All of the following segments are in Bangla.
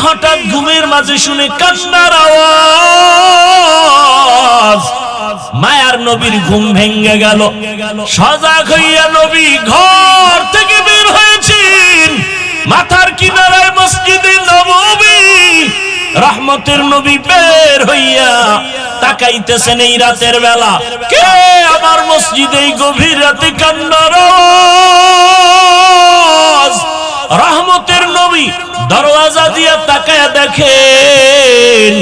হঠাৎ ঘুমের মাঝে শুনে কান্নার আওয়াজ। মায়ার নবীর ঘুম ভেঙে গেল। সজাগ হইয়া নবী ঘর থেকে বের হয়েছেন। মাথার কিনারায় মসজিদে নববী রহমতের নবী বের হইয়া তাকাইতেছেন এই রাতের বেলা। কে আমার মসজিদে এই গভীর রাতে কান্নার আওয়াজ? রহমতের নবী দরওয়াজা দিয়া তাকায়া দেখেন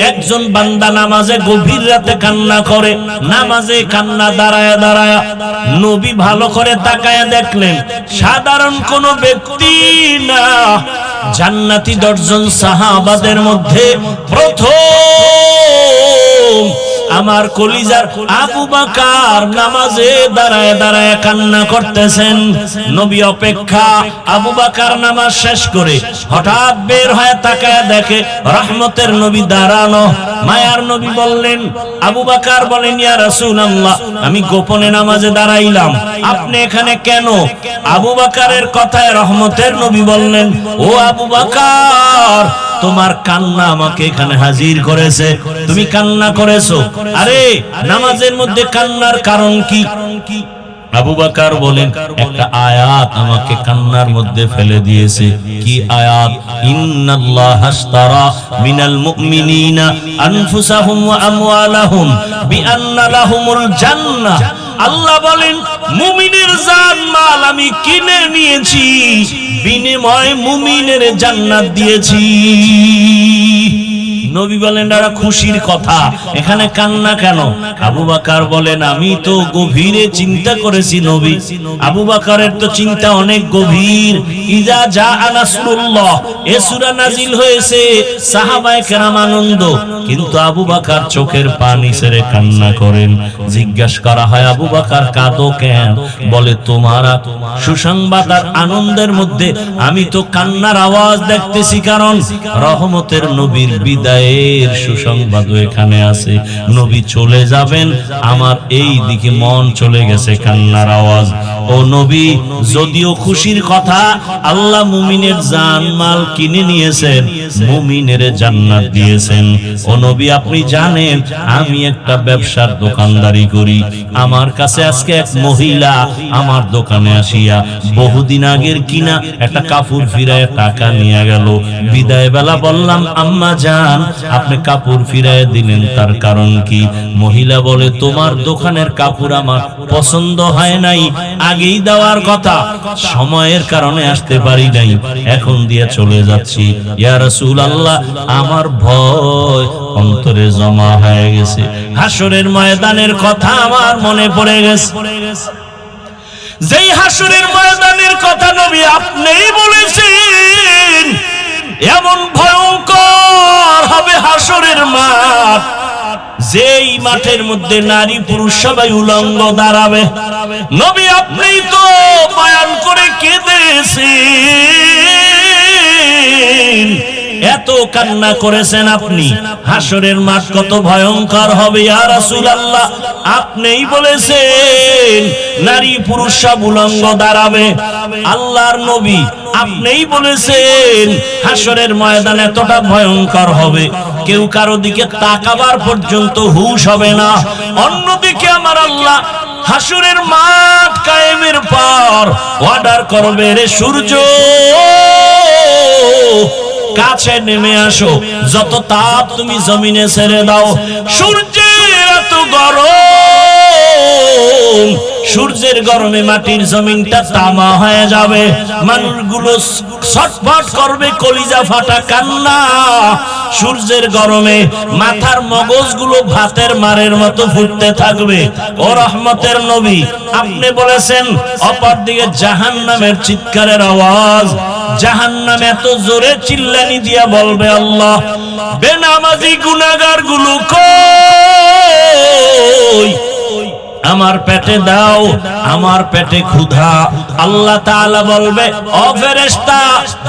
একজন বান্দা নামাজে গভীর রাতে কান্না করে। নামাজে কান্না দাঁড়ায়া দাঁড়ায়া। নবী ভালো করে তাকায়া দেখলেন সাধারণ কোন ব্যক্তি না, জান্নাতি 10 জন সাহাবাদের মধ্যে প্রথম আমার কলিজার আবু বকর নামাজে দাঁড়ায় দাঁড়ায় কান্না করতেছেন। নবী অপেক্ষা। আবু বকর নামাজ শেষ করে হঠাৎ বের হয়ে তাকায় দেখে রহমতের নবী দাঁড়ানো। মায়ার নবী বললেন, আবু বকর বলেন, ইয়া রাসূলুল্লাহ, আমি গোপনে নামাজে দাঁড়াইলাম, আপনি এখানে কেন? আবু বকরের কথায় রহমতের নবী বললেন, ও আবু বকর, তোমার কান্না আমাকে এখানে হাজির করেছে। তুমি কান্না করেছো। আরে নামাজের মধ্যে কান্নার কারণ কি? আবু বকর বলেন, একটা আয়াত আমাকে কান্নার মধ্যে ফেলে দিয়েছে। কি আয়াত? ইন্নাল্লাহা আশতারা মিনাল মুমিনিনা আনফুসাহুম ওয়া আমওয়ালাহুম বিআন্না লাহুমুল জান্নাহ। আল্লাহ বলেন, মুমিনের জান মাল আমি কিনে নিয়েছি, বিনিময়ে মুমিনের জান্নাত দিয়েছি। নবী বলেন, এটা খুশির কথা, এখানে কান্না কেন? আবু বকর বলেন, আমি তো গভীরে চিন্তা করেছি নবী। আবু বকরের তো চিন্তা অনেক গভীর। ইজা জাআ নাসরুল্লাহ এ সূরা নাজিল হয়েছে, সাহাবায়ে কেরাম আনন্দ, কিন্তু আবু বকর চোখের পানি ছেড়ে কান্না করেন। জিজ্ঞাসা করা হয়, আবু বকর কাঁদো কেন? বলে, তোমার সুসংবাদ আর আনন্দের মধ্যে আমি তো কান্নার আওয়াজ দেখতেছি, কারণ রহমতের নবীর বিদায় এর সুসংবাদ এখানে আছে। নবী চলে যাবেন, আমার এই দিকে মন চলে গেছে কান্নার আওয়াজ। ও নবী, যদিও খুশির কথা, আল্লাহ মুমিনের জান মাল কিনে নিয়েছেন, মুমিনের জান্নাত দিয়েছেন। ও নবী, আপনি জানেন আমি একটা ব্যবসার দোকানদারি করি। আমার কাছে আজকে এক মহিলা আমার দোকানে আসিয়া বহুদিন আগের কিনা একটা কাপড় ফিরায় টাকা নিয়ে গেল। বিদায় বেলা বললাম, আম্মা জান, আপনি কাপড় ফিরায় দিলেন, তার কারণ কি? মহিলা বলে, তোমার দোকানের কাপড় আমার পছন্দ হয় নাই, আগেই দেওয়ার কথা, সময়ের কারণে আসতে পারি নাই, এখন দিয়ে চলে যাচ্ছি। ইয়া রাসূলুল্লাহ, আমার ভয় অন্তরে জমা হয়ে গেছে। হাসরের ময়দানের কথা আমার মনে পড়ে গেছে। যেই হাসরের ময়দানের কথা নবী আপনিই বলেছেন, এমন ভয়ঙ্কর হবে হাসরের মাঠ, যেই মাঠের মধ্যে নারী পুরুষ সবাই উলঙ্গ দাঁড়াবে। নবী আপনিই তো বয়ান করে কেঁদেছেন, এত কান্না করেছেন আপনি। হাসরের মাঠ কত ভয়ঙ্কর হবে ইয়া রাসূলুল্লাহ, আপনিই বলেছেন নারী পুরুষ সব উলঙ্গ দাঁড়াবে। আল্লাহর নবী আপনিই বলেছেন হাসরের ময়দান এতটা ভয়ঙ্কর হবে, কেউ কারো দিকে তাকাবার পর্যন্ত হুঁশ হবে না। অন্যদিকে আমার আল্লাহ হাসরের মাঠ কায়েমের পর অর্ডার করবে, রে সূর্য কাছে নেমে আসো, যত তাপ তুমি জমিনে ছেড়ে দাও। সূর্যের এত গরম, সূর্যের গরমে মাটির জমিনটা তামা হয়ে যাবে, মানুষগুলো ছটফট করবে, কলিজা ফাটা কান্না। সূর্যের গরমে মাথার মগজগুলো ভাতের মারের মতো ফুটতে থাকবে। ও রহমতের নবী, আপনি বলেছেন অপরদিকে জাহান্নামের চিৎকারের আওয়াজ, জাহান্নাম এত জোরে চিল্লানি দিয়া বলবে, আল্লাহ বেনামাজি গুনাহগার গুলো কই? আমার পেটে দাও, আমার পেটে ক্ষুধা। আল্লাহ তাআলা বলবে, ও ফেরেশতা,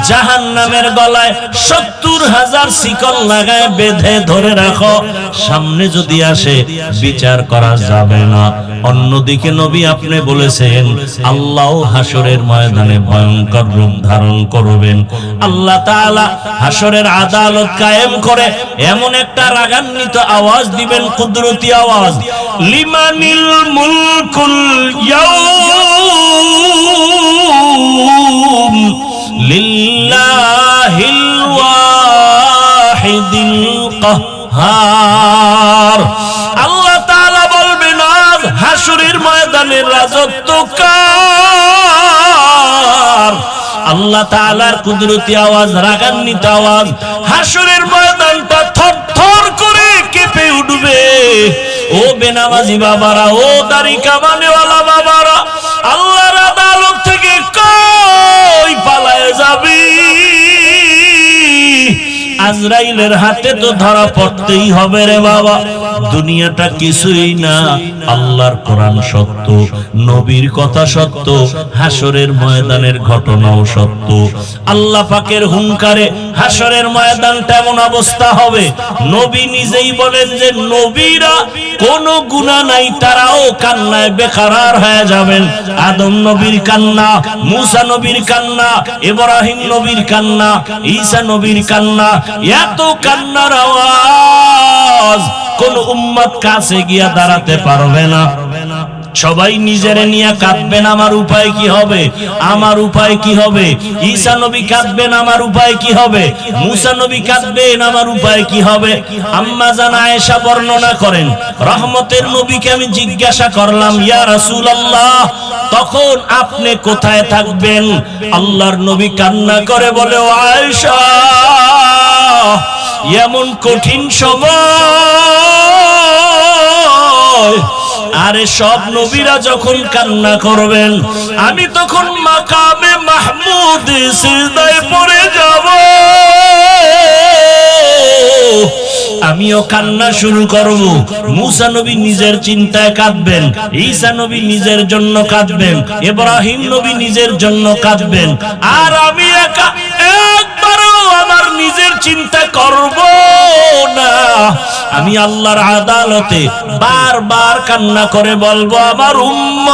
জাহান্নামের গলায় 70,000 শিকল লাগায় বেঁধে ধরে রাখো, সামনে যদি আসে বিচার করা যাবে না। অন্যদিকে নবী আপনি বলেছেন আল্লাহ হাসরের ময়দানে ভয়ঙ্কর রূপ ধারণ করবেন। আল্লাহ তাআলা হাসরের আদালত কায়েম করে এমন একটা রাগান্বিত আওয়াজ দিবেন, কুদরতি আওয়াজ, লিমানিল মুলকুল ইয়াউম লিল্লাহিল ওয়াহিদিল কাহ্হার। আল্লাহ তাআলা বলবেন আজ হাসরের ময়দানের রাজত্ব কার? আল্লাহ তাআলার কুদরতি আওয়াজ, রাগান্বিত আওয়াজ, হাসরের ময়দানটা থরথর করে কেঁপে উঠবে। ও বেনামাজি বাবারা, ও দাড়ি কামানেওয়ালা বাবারা, আল্লাহর আদালত থেকে কই পালায়ে যাবি? আজরাইলের হাতে তো ধরা পড়তেই হবে রে বাবা। দুনিয়াটা কিছুই না, আল্লাহর কোরআন সত্য, নবীর কথা সত্য, হাসরের ময়দানের ঘটনাও সত্য। আল্লাহ পাকের হুঙ্কারে হাসরের ময়দানটা এমন অবস্থা হবে, নবী নিজেই বলেন যে নবীরা কোনো গুনাহ নাই, তারাও কান্নায় বেকারার হয়ে যাবেন। আদম নবীর কান্না, মূসা নবীর কান্না, ইব্রাহিম নবীর কান্না, ঈসা নবীর কান্না, এত কান্নার আওয়াজ কোন উম্মত কাছে গিয়া দাঁড়াতে পারবে না। সবাই নিজেরে নিয়ে কাঁদবেন, আমার উপায় কি হবে, আমার উপায় কি হবে। ঈসা নবী কাঁদবেন, আমার উপায় কি হবে। মূসা নবী কাঁদবেন, আমার উপায় কি হবে। আম্মা জান আয়েশা বর্ণনা করেন, রহমতের নবীকে আমি জিজ্ঞাসা করলাম, ইয়া রাসূলুল্লাহ, তখন আপনি কোথায় থাকবেন? আল্লাহর নবী কান্না করে বলে, ও আয়েশা, এমন কঠিন সময়, আরে সব নবীরা যখন কান্না করবেন, আমি তখন মাকামে মাহমুদ সিজদায় পড়ে যাব, আমিও কান্না শুরু করব। মূসা নবী নিজের চিন্তায় কাঁদবেন, ঈসা নবী নিজের জন্য কাঁদবেন, ইব্রাহিম নবী নিজের জন্য কাঁদবেন, আর আমি একা একবারও আমার নিজের চিন্তা করব না। আমি আল্লাহর আদালতে বারবার কান্না করে বলবো, আমার উম্মত,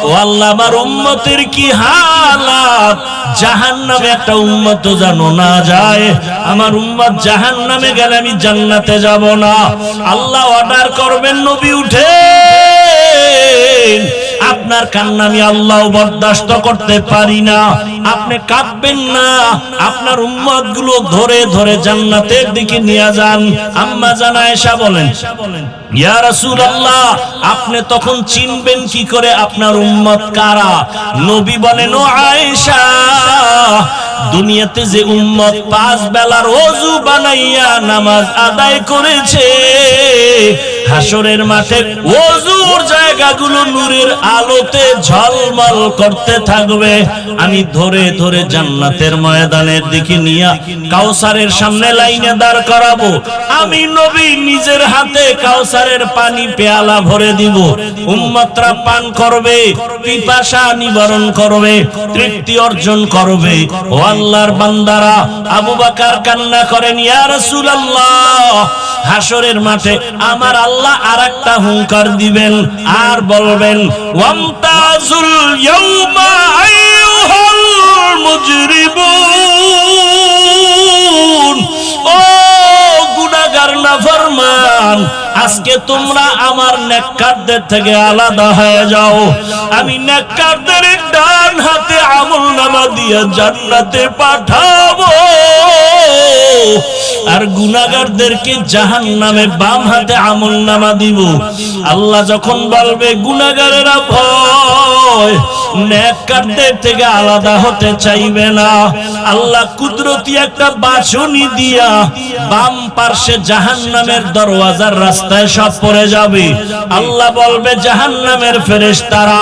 ও আল্লাহ, আমার উম্মতের কি হালাত। জাহান্নামে একটা উম্মত জানো না যায়, আমার উম্মত জাহান্নামে গেলে আমি জান্নাতে যাব না। আল্লাহ অর্ডার করবেন, নবী উঠেন, আপনার কান্না আমি আল্লাহ বরদাস্ত করতে পারি না, আপনি কাঁদবেন না, আপনার উম্মত গুলো ধরে ধরে জান্নাতের দিকে নিয়ে যান। আম্মা জান আয়েশা বলেন, ইয়া রাসূলুল্লাহ, আপনি তখন চিনবেন কি করে আপনার উম্মত কারা? নবী বলেন, ও আয়েশা, দুনিয়াতে যে উম্মত 5 বেলার ওযু বানাইয়া নামাজ আদায় করেছে, হাসরের মাঠে ওযুর জায়গাগুলো নূরের আলোতে ঝলমল করতে থাকবে। আমি ধরে ধরে জান্নাতের ময়দানের দিকে নিয়ে কাউসারের সামনে লাইনে দাঁড় করাবো। আমি নবী নিজের হাতে কাউসারের পানি পেয়ালা ভরে দিব, উম্মতরা পান করবে, পিপাসা নিবারণ করবে, তৃপ্তি অর্জন করবে। ও আল্লাহর বান্দারা, আবু বকর কান্না করেন, ইয়া রাসূলুল্লাহ, হাসরের মাঠে আমার আল্লাহ আরেকটা হুঙ্কার দিবেন আর বলবেন, ওয়ামতাজুল ইয়াউমা আইয়ুহাল মুজরিমুন, ও গুনাহগার নাফরমান, আজকে তোমরা আমার নেককারদের থেকে আলাদা হয়ে যাও। আমি নেককারদের ডান হাতে আমলনামা দিয়ে জান্নাতে পাঠাবো, আর গুনাহগারদেরকে জাহান্নামে বাম হাতে আমলনামা দিব। আল্লাহ যখন বলবে গুনাহগারেরা ভয়, নেককারদের থেকে আলাদা হতে চাইবে না, আল্লাহ কুদরতি একটা বাছনি দিয়া বাম পার্শ্বে জাহান্নামের দরওয়াজার রাস্তায় সব পড়ে যাবে। আল্লাহ বলবে, জাহান্নামের ফেরেশতারা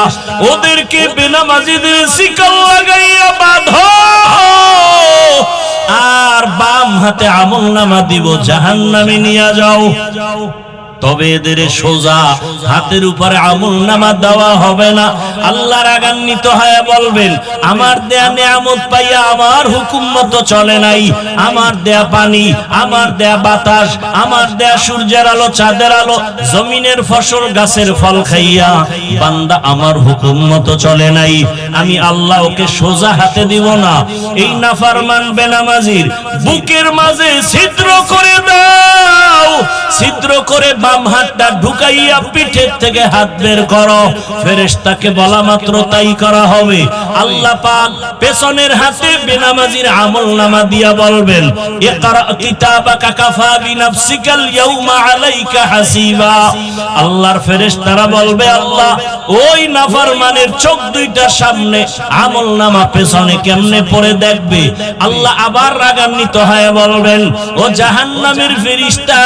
ওদেরকে বেনামাজিদের শিকল লাগাইয়া বাঁধো, আর বাম হাতে আমলনামা দিব, জাহান্নামে নিয়ে যাও। তবে এদের সোজা হাতের উপরে আমলনামা দেওয়া হবে না। আল্লাহ রাগান্বিত হয়ে বলবেন, আমার দেয়া নিয়ামত পাইয়া আমার হুকুম মতো চলে নাই, আমার দেয়া পানি, আমার দেয়া বাতাস, আমার দেয়া সূর্যের আলো, চাঁদের আলো, জমিনের ফসল, গাছের ফল খাইয়া বান্দা আমার হুকুম মতো চলে নাই, আমি আল্লাহ ওকে সোজা হাতে দিব না। এই নাফরমান বেনামাজির বুকের মাঝে ছিদ্র করে দাও, ছিদ্র করে বাম হাতটা ঢুকাইয়া পিঠের থেকে হাত বের করো। ফেরেশতাকে বলা মাত্র তাই করা হবে। আল্লাহ পাক পেছনের হাতে বেনামাজির আমলনামা দিয়া বলবেন, ইকরা কিতাবাকা কাফা বিনাফসিকাল ইয়াউমা আলাইকা হাসিবা। আল্লাহর ফেরেশতারা বলবে, আল্লাহ ওই নাফরমানের চোখ দুইটার সামনে আমলনামা পেছনে কেমনে পড়ে দেখবে। আল্লাহ আবার রাগান্বিত হয়ে বলবেন, ও জাহান্নামের ফেরেশতা,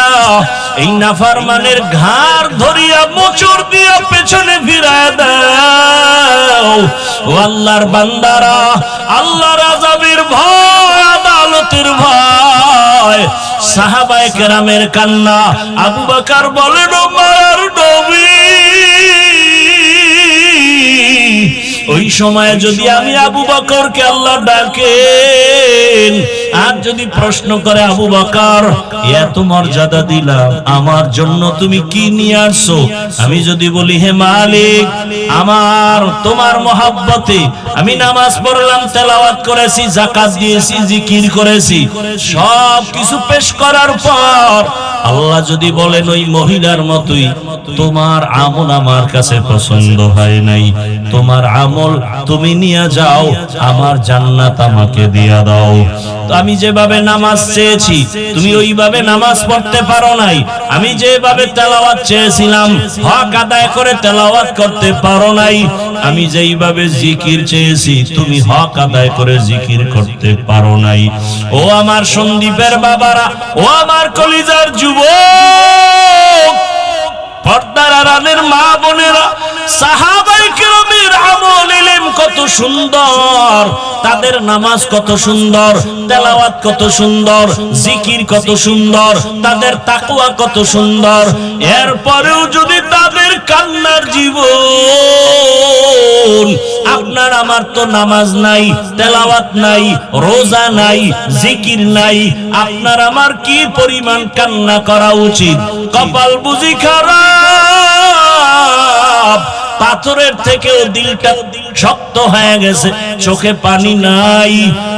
এই নাফরমানের ঘাড় ধরিয়া মোচড় দিয়া পেছনে ফিরায় দাও। ও আল্লাহর বান্দারা, আল্লাহর আযাবের ভয়, আদালতের ভয়, সাহাবায়ে কেরামের কান্না। আবু বকর বলেন, ও মার নবী, ওই সময় যদি আমি আবু বকরকে আল্লাহ ডাকেন আর যদি প্রশ্ন করে, আবু বকর এত মর্যাদা দিলাম, আমার জন্য তুমি কি নিয়ে আসছো? আমি যদি বলি, হে মালিক, আমার তোমার মহব্বতে আমি নামাজ পড়লাম, তেলাওয়াত করেছি, যাকাত দিয়েছি, জিকির করেছি, সব কিছু পেশ করার পর আল্লাহ যদি বলেন ওই মহিলার মতোই তোমার আমল আমার কাছে পছন্দ হয় নাই, তোমার আমল তুমি নিয়ে যাও, আমার জান্নাত আমাকে দিয়া দাও। তো আমি যেভাবে নামাজ চেয়েছি তুমি ওইভাবে নামাজ পড়তে পারো নাই, আমি যেভাবে তেলাওয়াত চেয়েছিলাম হক আদায় করে তেলাওয়াত করতে পারো নাই, আমি যেইভাবে জিকির চেয়েছি তুমি হক আদায় করে জিকির করতে পারো নাই। ও আমার সন্দীপের বাবারা, ও আমার কলিজার যুবক, পর্দার আড়ালের মা বোনেরা, সাহাবায়ে কেরামের আমল ইলম কত সুন্দর, তাদের নামাজ কত সুন্দর, তেলাওয়াত কত সুন্দর, জিকির কত সুন্দর, তাদের তাকওয়া কত সুন্দর। এরপরেও যদি তাদের কান্নার জীবন, আপনার আমার তো নামাজ নাই, তেলাওয়াত নাই, রোজা নাই, জিকির নাই, আপনার আমার কি পরিমাণ কান্না করা উচিত? কপাল বুঝি খারাপ, পাথরের থেকেও দিলটা শক্ত হয়ে গেছে, চোখে পানি নাই।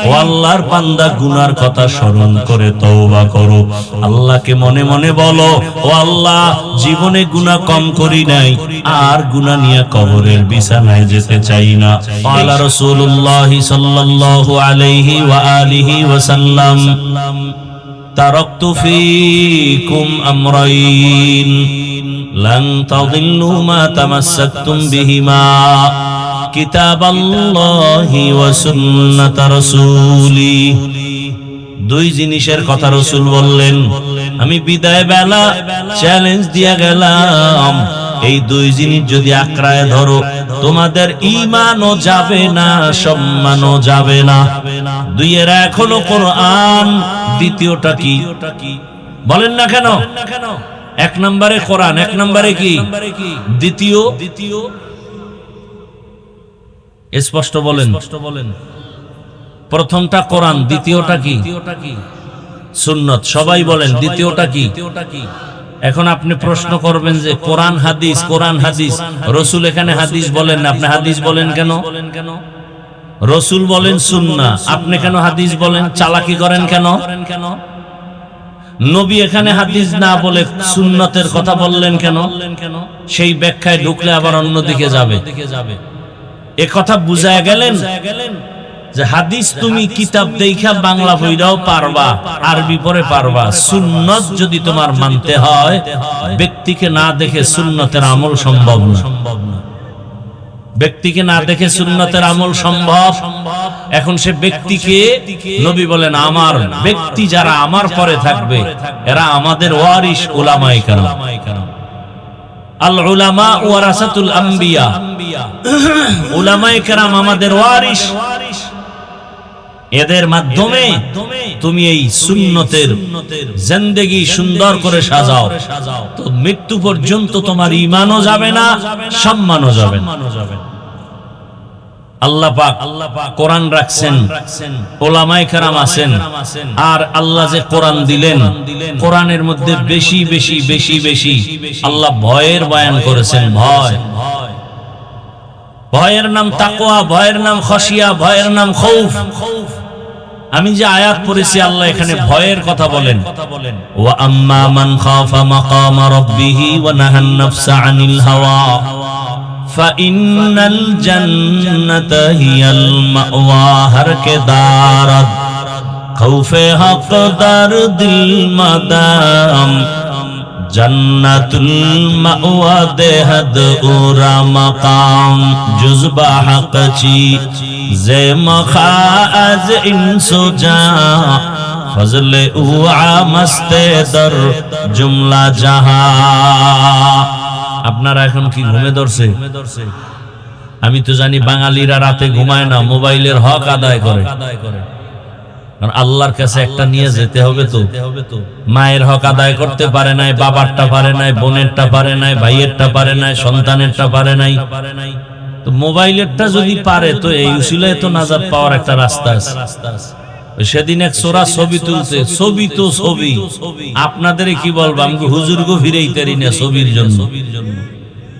ও আল্লাহর বান্দা, গুনার কথা স্মরণ করে তওবা করো, আল্লাহকে মনে মনে বলো, ও আল্লাহ, জীবনে গুনাহ কম করি নাই, আর গুনাহ নিয়ে কবরের বিছানায় যেতে চাই না। আলা রাসূলুল্লাহ সাল্লাল্লাহু আলাইহি ওয়া আলিহি ওয়া সাল্লাম, তারাকতু ফীকুম আমরাইন লান তাযিল্লু মা তামাসসাকতুম বিহিমা, কিতাবাল্লাহি ওয়া সুন্নাত রাসূলি। দুই জিনিসের কথা রাসূল বললেন, আমি বিদায় বেলা চ্যালেঞ্জ দিয়া গেলাম, এই দুই জিনিস যদি আঁকড়ায় ধরো তোমাদের ঈমানও যাবে না, সম্মানও যাবে না। দুইয়ের এক হলো কোরআন, দ্বিতীয়টা কি বলেন না কেন? এক নম্বরে কোরআন, এক নম্বরে কি? দ্বিতীয় স্পষ্ট বলেন। প্রথমটা কোরআন, দ্বিতীয়টা কি? সুন্নত। সবাই বলেন দ্বিতীয়টা কি? এখন আপনি প্রশ্ন করবেন যে কোরআন হাদিস, কোরআন হাদিস, রাসূল এখানে হাদিস বলেন না, আপনি হাদিস বলেন কেন? রাসূল বলেন সুন্নাহ, আপনি কেন হাদিস বলেন? চালাকি করেন কেন? নবী এখানে হাদিস না বলে সুন্নতের কথা বললেন কেন? সেই ব্যাখ্যায় ঢুকলে আবার অন্যদিকে যাবে। এ কথা বুঝায় গেলেন যে হাদিস তুমি কিতাব দেখা বাংলা পড়াও পারবা, আরবি পড়ে পারবা, সুন্নত যদি তোমার মানতে হয়, ব্যক্তিকে না দেখে সুন্নতের আমল সম্ভব না। ব্যক্তিকে না দেখে সুন্নতের আমল সম্ভব। এখন সে ব্যক্তিকে নবী বলেন, আমার ব্যক্তি যারা আমার পরে থাকবে এরা আমাদের ওয়ারিস উলামায়ে কেরাম। আল উলামা ওয়ারাসাতুল আম্বিয়া, উলামায়ে কেরাম আমাদের ওয়ারিস। এদের মাধ্যমে তুমি এই সুন্নতের জিন্দেগি সুন্দর করে সাজাও, তো মৃত্যু পর্যন্ত তোমার ঈমানও যাবে না, সম্মানও যাবে না। আল্লাহ পাক কোরআন রাখছেন, ওলামায়ে কেরাম আছেন, আর আল্লাহ যে কোরআন দিলেন, কোরআনের মধ্যে বেশি বেশি বেশি বেশি আল্লাহ ভয়ের বয়ান করেছেন। ভয়ের নাম তাকওয়া, ভয়ের নাম খাশিয়া, ভয়ের নাম খৌফ। আমি যে আয়াত পড়েছি আল্লাহ এখানে ভয়ের কথা বলেন, ওয়া আম্মা মান খাফা মাকামা রাব্বিহি ওয়া নাহান নাফসা আনিল হাওয়া ফাইন্নাল জান্নাতা হিয়াল মাওয়া। হর কে দারদ খৌফে হক দার দিল মাদাম জান্নাতুল মাওয়া দেহদ উরা মাকাম জুজবা হকচি জে মখাজ ইনসুজা ফজলে উআ মস্তে দর জুমলা জাহা। আপনারা এখন কি ঘুমে ধরছে? আমি তো জানি বাঙালিরা রাতে ঘুমায় না, মোবাইলের হক আদায় করে। কারণ আল্লাহর কাছে একটা নিয়ে যেতে হবে তো। মায়ের হক আদায় করতে পারে নাই, বাবারটা পারে নাই, বোনেরটা পারে নাই, ভাইয়েরটা পারে নাই, সন্তানেরটা পারে নাই, তো মোবাইলেরটা যদি পারে তো এই উসিলায় তো নাজাত পাওয়ার একটা রাস্তা আছে। সেদিন এক সোরা ছবি তুলতে, ছবি তো ছবি, আপনাদের কি বলবো, আমি হুজুর গো ফিরেই তারি না ছবির জন্য,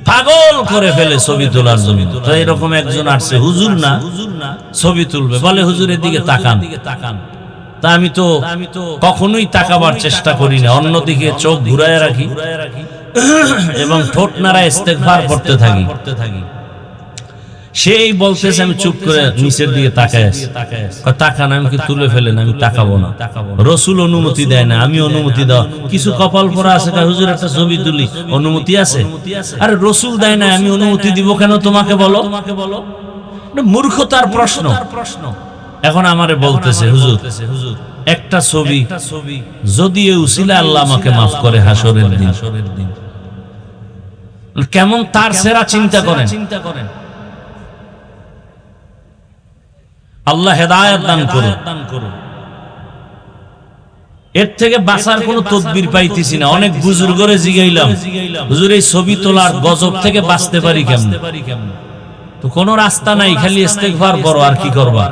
পাগল করে ফেলে ছবি তোলার জন্য। তো এরকম একজন আসছে, হুজুর না, ছবি তুলবে, বলে হুজুরের দিকে তাকান। তা আমি তো কখনোই তাকাবার চেষ্টা করি না, অন্যদিকে চোখ ঘুরায় রাখি এবং ঠোঁট নাড়ায় ইস্তেগফার করতে থাকি। সেই বলতেছে, আমি চুপ করে নিচের দিকে তাকায় আছি। তাকান, আমি কি তুলে ফেলেন, আমি তাকাবো না। রসুল অনুমতি দেয় না, আমি অনুমতি দেওয়া কিছু কপাল পরা আছে, হুজুর একটা ছবি তুলি, অনুমতি আছে? আরে রসুল দেয় না, আমি অনুমতি দিব কেন তোমাকে বলো? মূর্খতার প্রশ্ন। এখন আমারে বলতেছে, হুজুর একটা ছবি যদি এই উসিলা আল্লাহ আমাকে মাফ করে হাসরের দিন, কেমন তার সেরা চিন্তা করেন। আল্লাহ হেদায়েত দান করুন। এর থেকে বাঁচার কোন তদবির পাইতেছি না। অনেক বুজুর্গরে জিগাইলাম, হুজুর এই ছবি তোলার গজব থেকে বাঁচতে পারি কেমন? তো কোনো রাস্তা নাই, খালি ইস্তেগফার করো, আর কি করবা?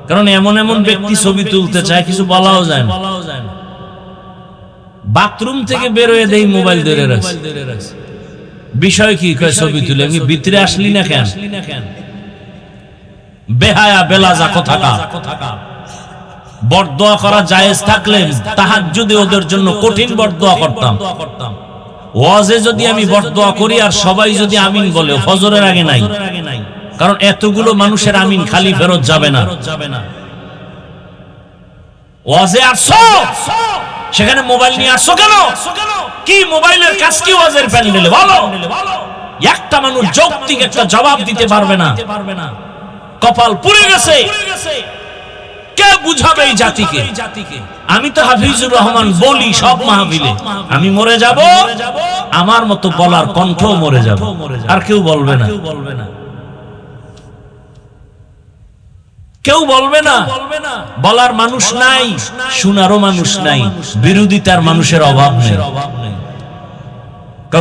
কারণ এমন এমন ব্যক্তি ছবি তুলতে চায়, কিছু বলাও যায় না। বাথরুম থেকে বের হয়ে দেই মোবাইল ধরে রাখছে, বিষয় কি? কয় ছবি তুলে। আমি ভিতরে আসলি না কেন? বেহায়া বেলাজা কোথাকার। বরদোয়া করা জায়েজ থাকলে তাহাজ্জুদে ওদের জন্য কঠিন বরদোয়া করতাম। ওয়াজে যদি আমি বরদোয়া করি আর সবাই যদি আমিন বলে, ফজরের আগে নাই, কারণ এতগুলো মানুষের আমিন খালি ফেরত যাবে না। ওয়াজে আসছো, সেখানে মোবাইল নিয়ে আসছো কেন? কি মোবাইলের কাজ কি ওয়াজের প্যান্ডেলে? বলো। একটা মানুষ যৌক্তিক একটা জবাব দিতে পারবে না। কপাল পুড়ে গেছে। কে বুঝাবে এই জাতিকে? আমি তো হাফিজুর রহমান বলি সব মাহফিলে, আমি মরে যাব, আমার মতো বলার কণ্ঠ মরে যাব, আর কেউ বলবে না। কেউ বলবে না, বলার মানুষ নাই, শোনারও মানুষ নাই, বিরোধিতার মানুষের অভাব নেই।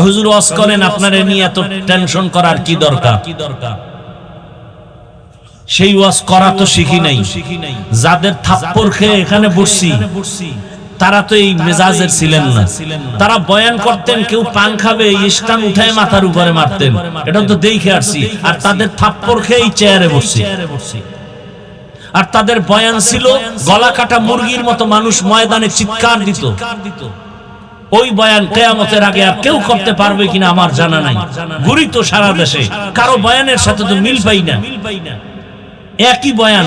হুজুর ওয়াজ করেন, আপনারে নিয়ে এত টেনশন করার কি দরকার? সেই ওয়াজ করা তো শিখি নাই। যাদের থাপ্পড় খেয়ে এখানে বসছি তারা তো এই মেজাজের ছিলেন না। তারা বয়ান করতেন, কেউ পান খাবে স্টান উঠায় মাথার উপরে মারতেন, এটা তো দেখে আসছি। আর তাদের থাপ্পড় খেয়ে এই চেয়ারে বসছি। আর তাদের বয়ান ছিল গলা কাটা মুরগির মতো, মানুষ ময়দানে চিৎকার দিত। ওই বয়ান কিয়ামতের আগে আর কেউ করতে পারবে কিনা আমার জানা নাই। ঘুরি তো সারা দেশে, কারো বয়ানের সাথে তো মিল পাই না। একই বয়ান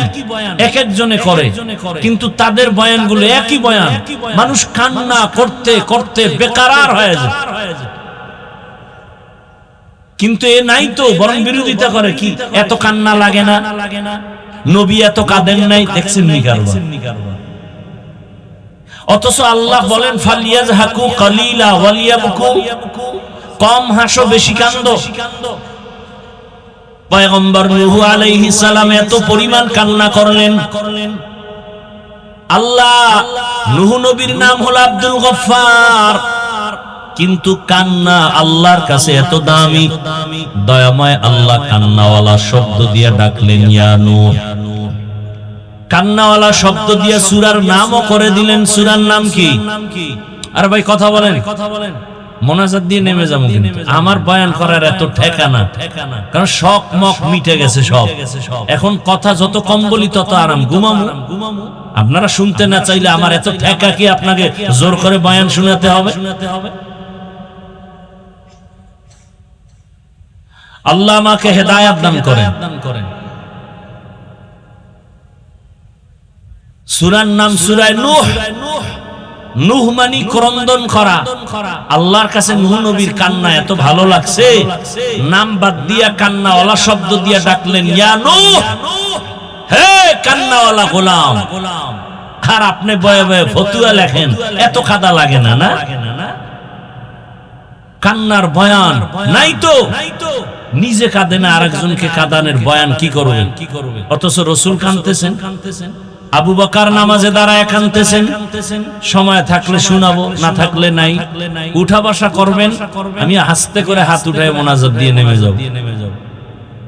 এক একজনে করে, কিন্তু তাদের বয়ানগুলো একই বয়ান। মানুষ কান্না করতে করতে বেকারার হয়ে যায়, কিন্তু এ নাই তো, বরং বিরোধিতা করে। কি এত কান্না লাগে না? নবী এত কাঁদেন নাই, দেখছেন নি কারবার। অথচ আল্লাহ বলেন ফালিয়াজহাকু কালিলা ওয়ালিয়াবকু, কম হাসো বেশি কান্দো। পয়গম্বর নূহ আলাইহিস সালাম এত পরিমাণ কান্না করলেন। আল্লাহ নূহ নবীর নাম হলো আব্দুল গফফার, কিন্তু কান্না আল্লাহর কাছে এত দামি, দয়াময় আল্লাহ কান্নাওয়ালা শব্দ দিয়ে ডাকলেন ইয়া নূহ। কান্নাওয়ালা শব্দ দিয়ে সূরার নামও করে দিলেন। সূরার নাম কি? আর ভাই কথা বলেন, মোনাজাত দিয়ে নেমে যাবো, আমার বয়ান করার এত ঠেকানা, কারণ শখ মক মিটে গেছে সব। এখন কথা যত কম বলি তত আরাম, ঘুমামু। আপনারা শুনতে না চাইলে আমার এত ঠেকা কি আপনাকে জোর করে বয়ান শোনাতে হবে? আল্লাহ আমাকে হেদায়েত দান করেন। সূরার নাম সূরা নূহ। নূহ মানে ক্রন্দন করা। আল্লাহর কাছে নূহ নবীর কান্না এত ভালো লাগছে, নাম বাদ দিয়া কান্নাওয়ালা শব্দ দিয়া ডাকলেন ইয়া নূহ, হে কান্নাওয়ালা গোলাম। আর আপনি বয়ে বয়ে ফতুয়া লেখেন, এত কাদা লাগে না? না, কান্নার বয়ান নাই তো, নিজে কাঁদে না, আরেকজনকে কাঁদানের বয়ান কি করবেন? অথচ রাসূল কাঁদতেছেন, আবু বকর নামাজে দাঁড়ায় কাঁদতেছেন। সময় থাকলে শোনাবো, না থাকলে নাই। উঠা বসা করবেন, আমি আস্তে করে হাত উঠায় মোনাজাত দিয়ে নেমে যাব।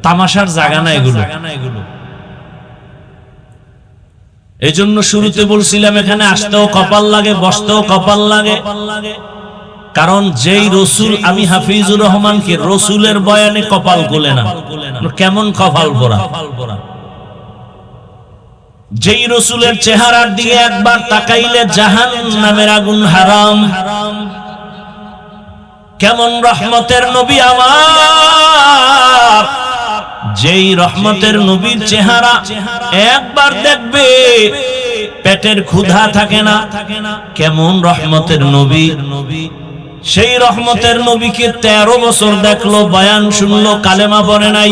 তামাশার জায়গা না এগুলো। এই জন্য শুরুতে বলছিলাম এখানে আসতেও কপাল লাগে, বসতেও কপাল লাগে। কারণ যেই রসুল, আমি হাফিজুর রহমানকে রসুলের বয়ানে কপাল গোলে না, কেমন কপাল পোড়া। যেই রসুলের চেহারার দিকে একবার তাকাইলে জাহান্নামের আগুন হারাম। কেমন রহমতের নবী আমার, যেই রহমতের নবীর চেহারা একবার দেখবে পেটের ক্ষুধা থাকে না। কেমন রহমতের নবী, সেই রহমতের নবীকে 13 বছর দেখলো, বয়ান শুনলো, কালেমা পড়ে নাই।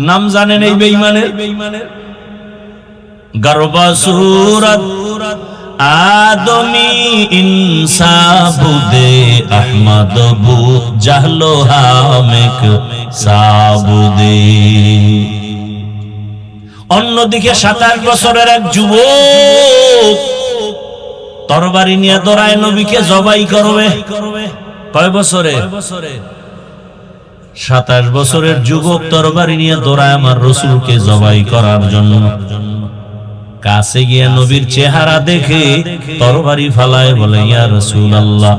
নাম জানেন এই বেঈমানের? গর্বা সুরত আদমি ইনসাবুদে আহমদ বু জাহলো হামেক সাবুদে। অন্যদিকে 27 বছরের এক যুবক তরবারি নিয়ে দৌড়ায় নবীকে জবাই করবে। কয় বছরে? 27 বছরের যুবক তরবারি নিয়ে দৌড়ায় আমার রাসূলকে জবাই করার জন্য। কাছে গিয়ে নবীর চেহারা দেখে তরবারি ফালায় বলে ইয়া রাসূলুল্লাহ,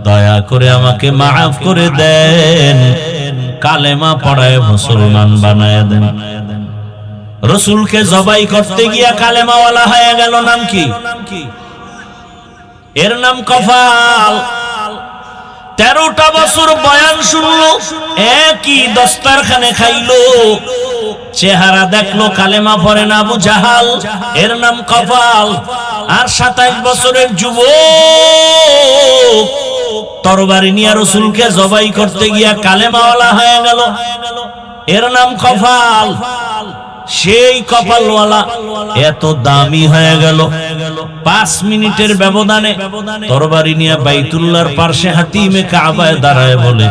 দয়া করে আমাকে মাফ করে দেন, কালেমা পড়ায় মুসলমান বানায় দেন। রাসূলকে জবাই করতে গিয়া কালেমাওয়ালা হয়ে গেল। নাম কি? এর নাম কফাল। 13টা বছর বয়ান শুনলো, একই দস্তরখানে খাইলো, চেহারা দেখলো কালেমা পড়ে না, আবু জাহাল। এর নাম কফাল। আর 27 বছরের যুবক তরবারি নিয়ে রাসূলকে জবাই করতে গিয়া কালেমাওয়ালা হয়ে গেল, এর নাম কফাল। সেই কপালওয়ালা এত দামি হয়ে গেল, 5 মিনিটের ব্যবধানে তরবারি নিয়ে বাইতুল্লাহর পাশে হাতিমে কাবায় দাঁড়ায় বলে,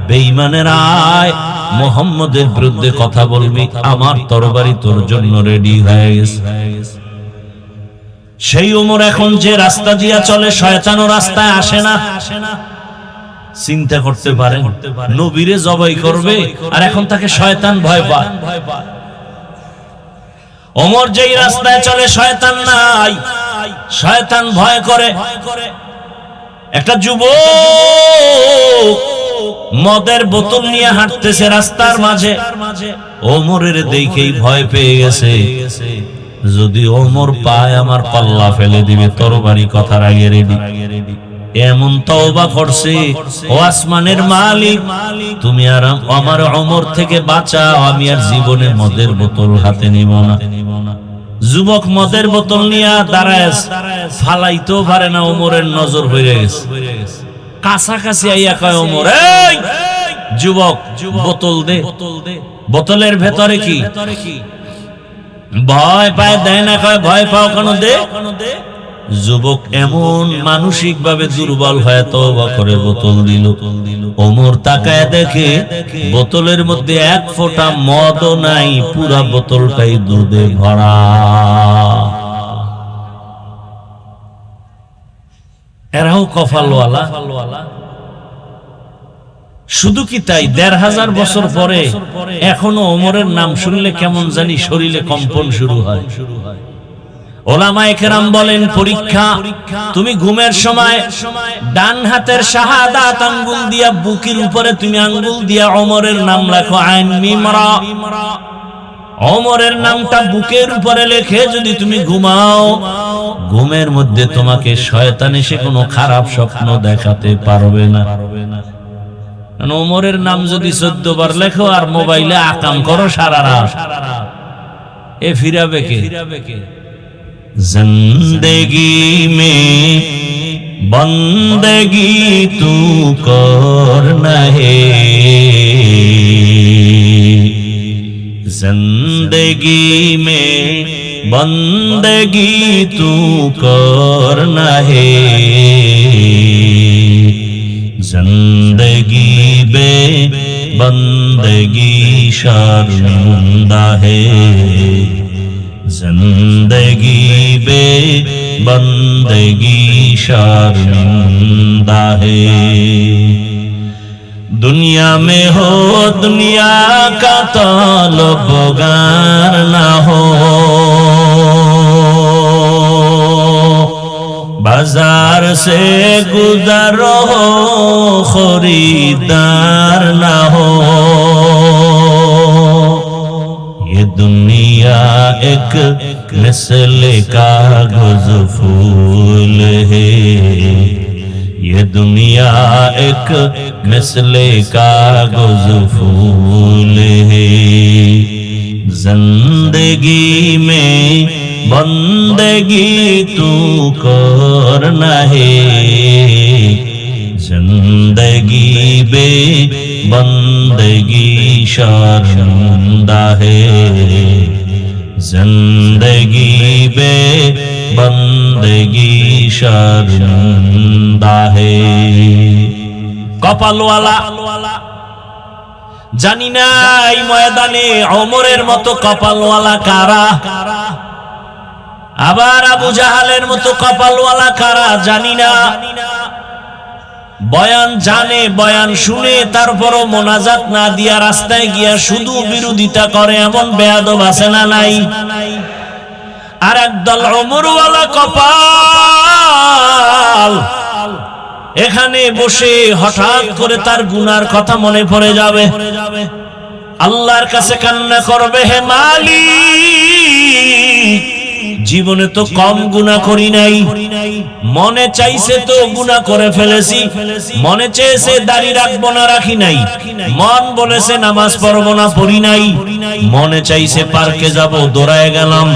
বেঈমানের আয়, মুহাম্মদের বিরুদ্ধে কথা বলবি, আমার তরবারি তোর জন্য রেডি হয়ে গেছে। সেই ওমর এখন যে রাস্তা দিয়া চলে, শয়তানও রাস্তায় আসে না। চিন্তা করতে পারেন, নবীরে জবাই করবে আর এখন তাকে শয়তান ভয় পায়। ওমর যেই রাস্তায় চলে শয়তান নাই, শয়তান ভয় করে। একটা যুবক মদের বোতল নিয়ে হাঁটতেছে রাস্তার মাঝে, ওমরের দেখেই ভয় পেয়ে গেছে, যদি ওমর পায় আমার পাল্লা ফেলে দিবে, তরবারি কথার আগে রেডি। এমন তওবা করছে, ও আসমানের মালিক, তুমি আর আমার ওমর থেকে বাঁচাও, আমি আর জীবনে মদের বোতল হাতে নিব না। যুবক মদের বোতল নিয়ে দাঁড়ায়, ফালাইতেও পারে না, ওমরের নজর হয়ে গেছে। কাছাকাছি আইয়া কয় ওমর, এই যুবক, বোতল দে। বোতলের ভেতরে কি? ভয় পায়, দেয় না। কয় ভয় পাও কেন? দে। যুবক এমন মানসিক ভাবে দুর্বল হয়ে তওবা করে বোতল দিল। ওমর তাকায় দেখে বোতলের মধ্যে এক ফোঁটা মদও নাই, পুরা বোতলটাই দুধে ভরা। এরাও কপালওয়ালা। শুধু কি তাই, ১৫০০ বছর পরে এখনো ওমরের নাম শুনলে কেমন জানি শরীরে কম্পন শুরু হয়। ওলামায়ে কেরাম বলেন, পরীক্ষা, তুমি ঘুমের সময় ডান হাতের শাহাদাত আঙ্গুল দিয়া বুকের উপরে তুমি আঙ্গুল দিয়া ওমরের নাম লেখো, আইন মিম রা। ওমরের নামটা বুকের উপরে লেখে যদি তুমি ঘুমাও, ঘুমের মধ্যে তোমাকে শয়তান এসে কোনো খারাপ স্বপ্ন দেখাতে পারবে না। ওমরের নাম যদি ১৪ বার লেখো আর মোবাইলে আকাম করো সারা রাত, এ ফিরাবে কে? জিন্দেগি মে বন্দেগি তু করনা হে, जिंदगी में बंदगी तू करना है, जिंदगी बे बंदगी शर्मिंदा है, जिंदगी बे बंदगी शर्मिंदा है। दुनिया में हो दुनिया का तलबगार ना हो, बाजार से गुजर हो खरीदार ना हो, ये दुनिया एक मिसल कागज फूल है, ये दुनिया एक मिसले कागज फूल है, जिंदगी में बंदगी तू करना है, जिंदगी बे बंदगी शर्मिंदा है, जिंदगी बे बंदगी शर्मिंदा है। কপালওয়ালা, জানি না এই ময়দানে ওমরের মতো কপালওয়ালা কারা, আবার আবু জাহালের মতো কপালওয়ালা কারা জানি না। বয়ান জানে, বয়ান শুনে, তারপরও মোনাজাত না দিয়া রাস্তায় গিয়া শুধু বিরোধিতা করে এমন বেয়াদব আছে না নাই? আর একদল ওমরওয়ালা কপাল, এখানে বসে হঠাৎ করে তার গুনার কথা মনে পড়ে যাবে, আল্লাহর কাছে কান্না করবে, হে মালিক, জীবনে তো কম গুনাহ করি নাই, মনে চাইছে তো গুনাহ করে ফেলেছি, মনে চেয়েছে দাড়ি রাখবো না রাখি নাই, মন বলেছে নামাজ পড়বো না পড়ি নাই, মনে চাইছে পার্কে যাব দৌড়ায় গেলাম,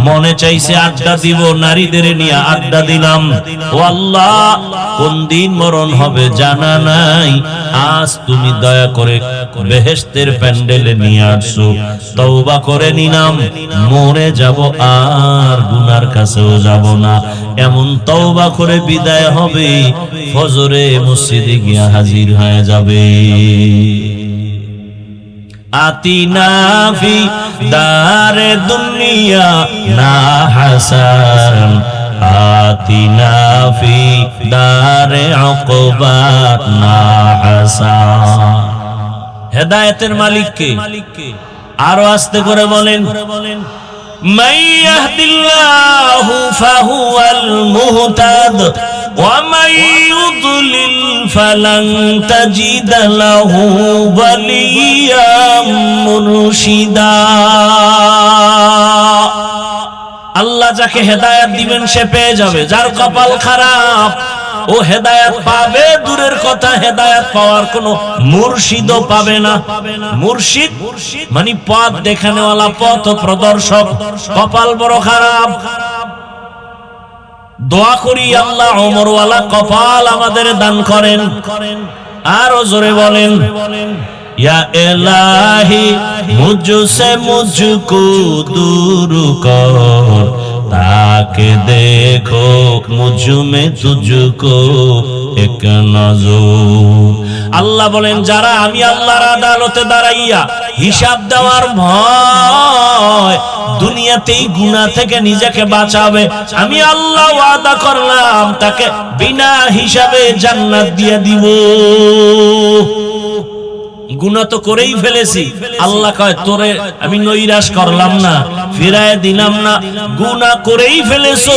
মনে চাইছে আড্ডা দিব নারীদের নিয়ে আড্ডা দিলাম। ও আল্লাহ, কোন দিন মরণ হবে জানা নাই, আজ তুমি দয়া করে বেহেশতের প্যান্ডেলে নিয়ে আসছো, তওবা করে নিলাম, মরে যাব আর গুনার কাছেও যাব না, এমন তওবা করে বিদায় হবে, ফজরে মসজিদে গিয়া হাজির হয়ে যাবে। আতিনা ফি দারে দুনিয়া না হাসান, আতিনা ফি দারে উকবা না হাসান। হেদায়েতের মালিক কে? আরো আস্তে করে বলেন, মান ইয়াহদিল্লাহু ফাহুয়াল মুহতাদ ওয়া মান ইউদ্লিল ফালান তাজিদা লাহু ওয়ালিয়্যাম মুরশিদা। আল্লাহ যাকে হেদায়েত দিবেন সে পেয়ে যাবে, যার কপাল খারাপ ও হেদায়েত পাবে দূরের কথা, হেদায়েত পাওয়ার কোনো মুর্শিদও পাবে না। মুর্শিদ মানে পথ দেখানেওয়ালা, পথ প্রদর্শক, কপাল বড় খারাপ। দোয়া করি আল্লাহ ওমরওয়ালা কপাল আমাদের দান করেন। আরো জোরে বলেন, या इलाही मुझसे मुझको दूर कर, के देखो मुझ में तुझको एक नजर। আল্লাহ বলেন যারা আমি আল্লাহর আদালতে দাঁড়াইয়া হিসাব দেওয়ার ভয় দুনিয়াতেই গুনাহ থেকে নিজেকে বাঁচাবে, আমি আল্লাহ ওয়াদা করলাম তাকে বিনা হিসাবে জান্নাত দিয়ে দিব। গুনাহ তো করেই ফেলেছি, আল্লাহ কয় তোরে আমি নৈরাশ করলাম না, ফিরায় দিলাম না, গুনাহ করেই ফেলেছো,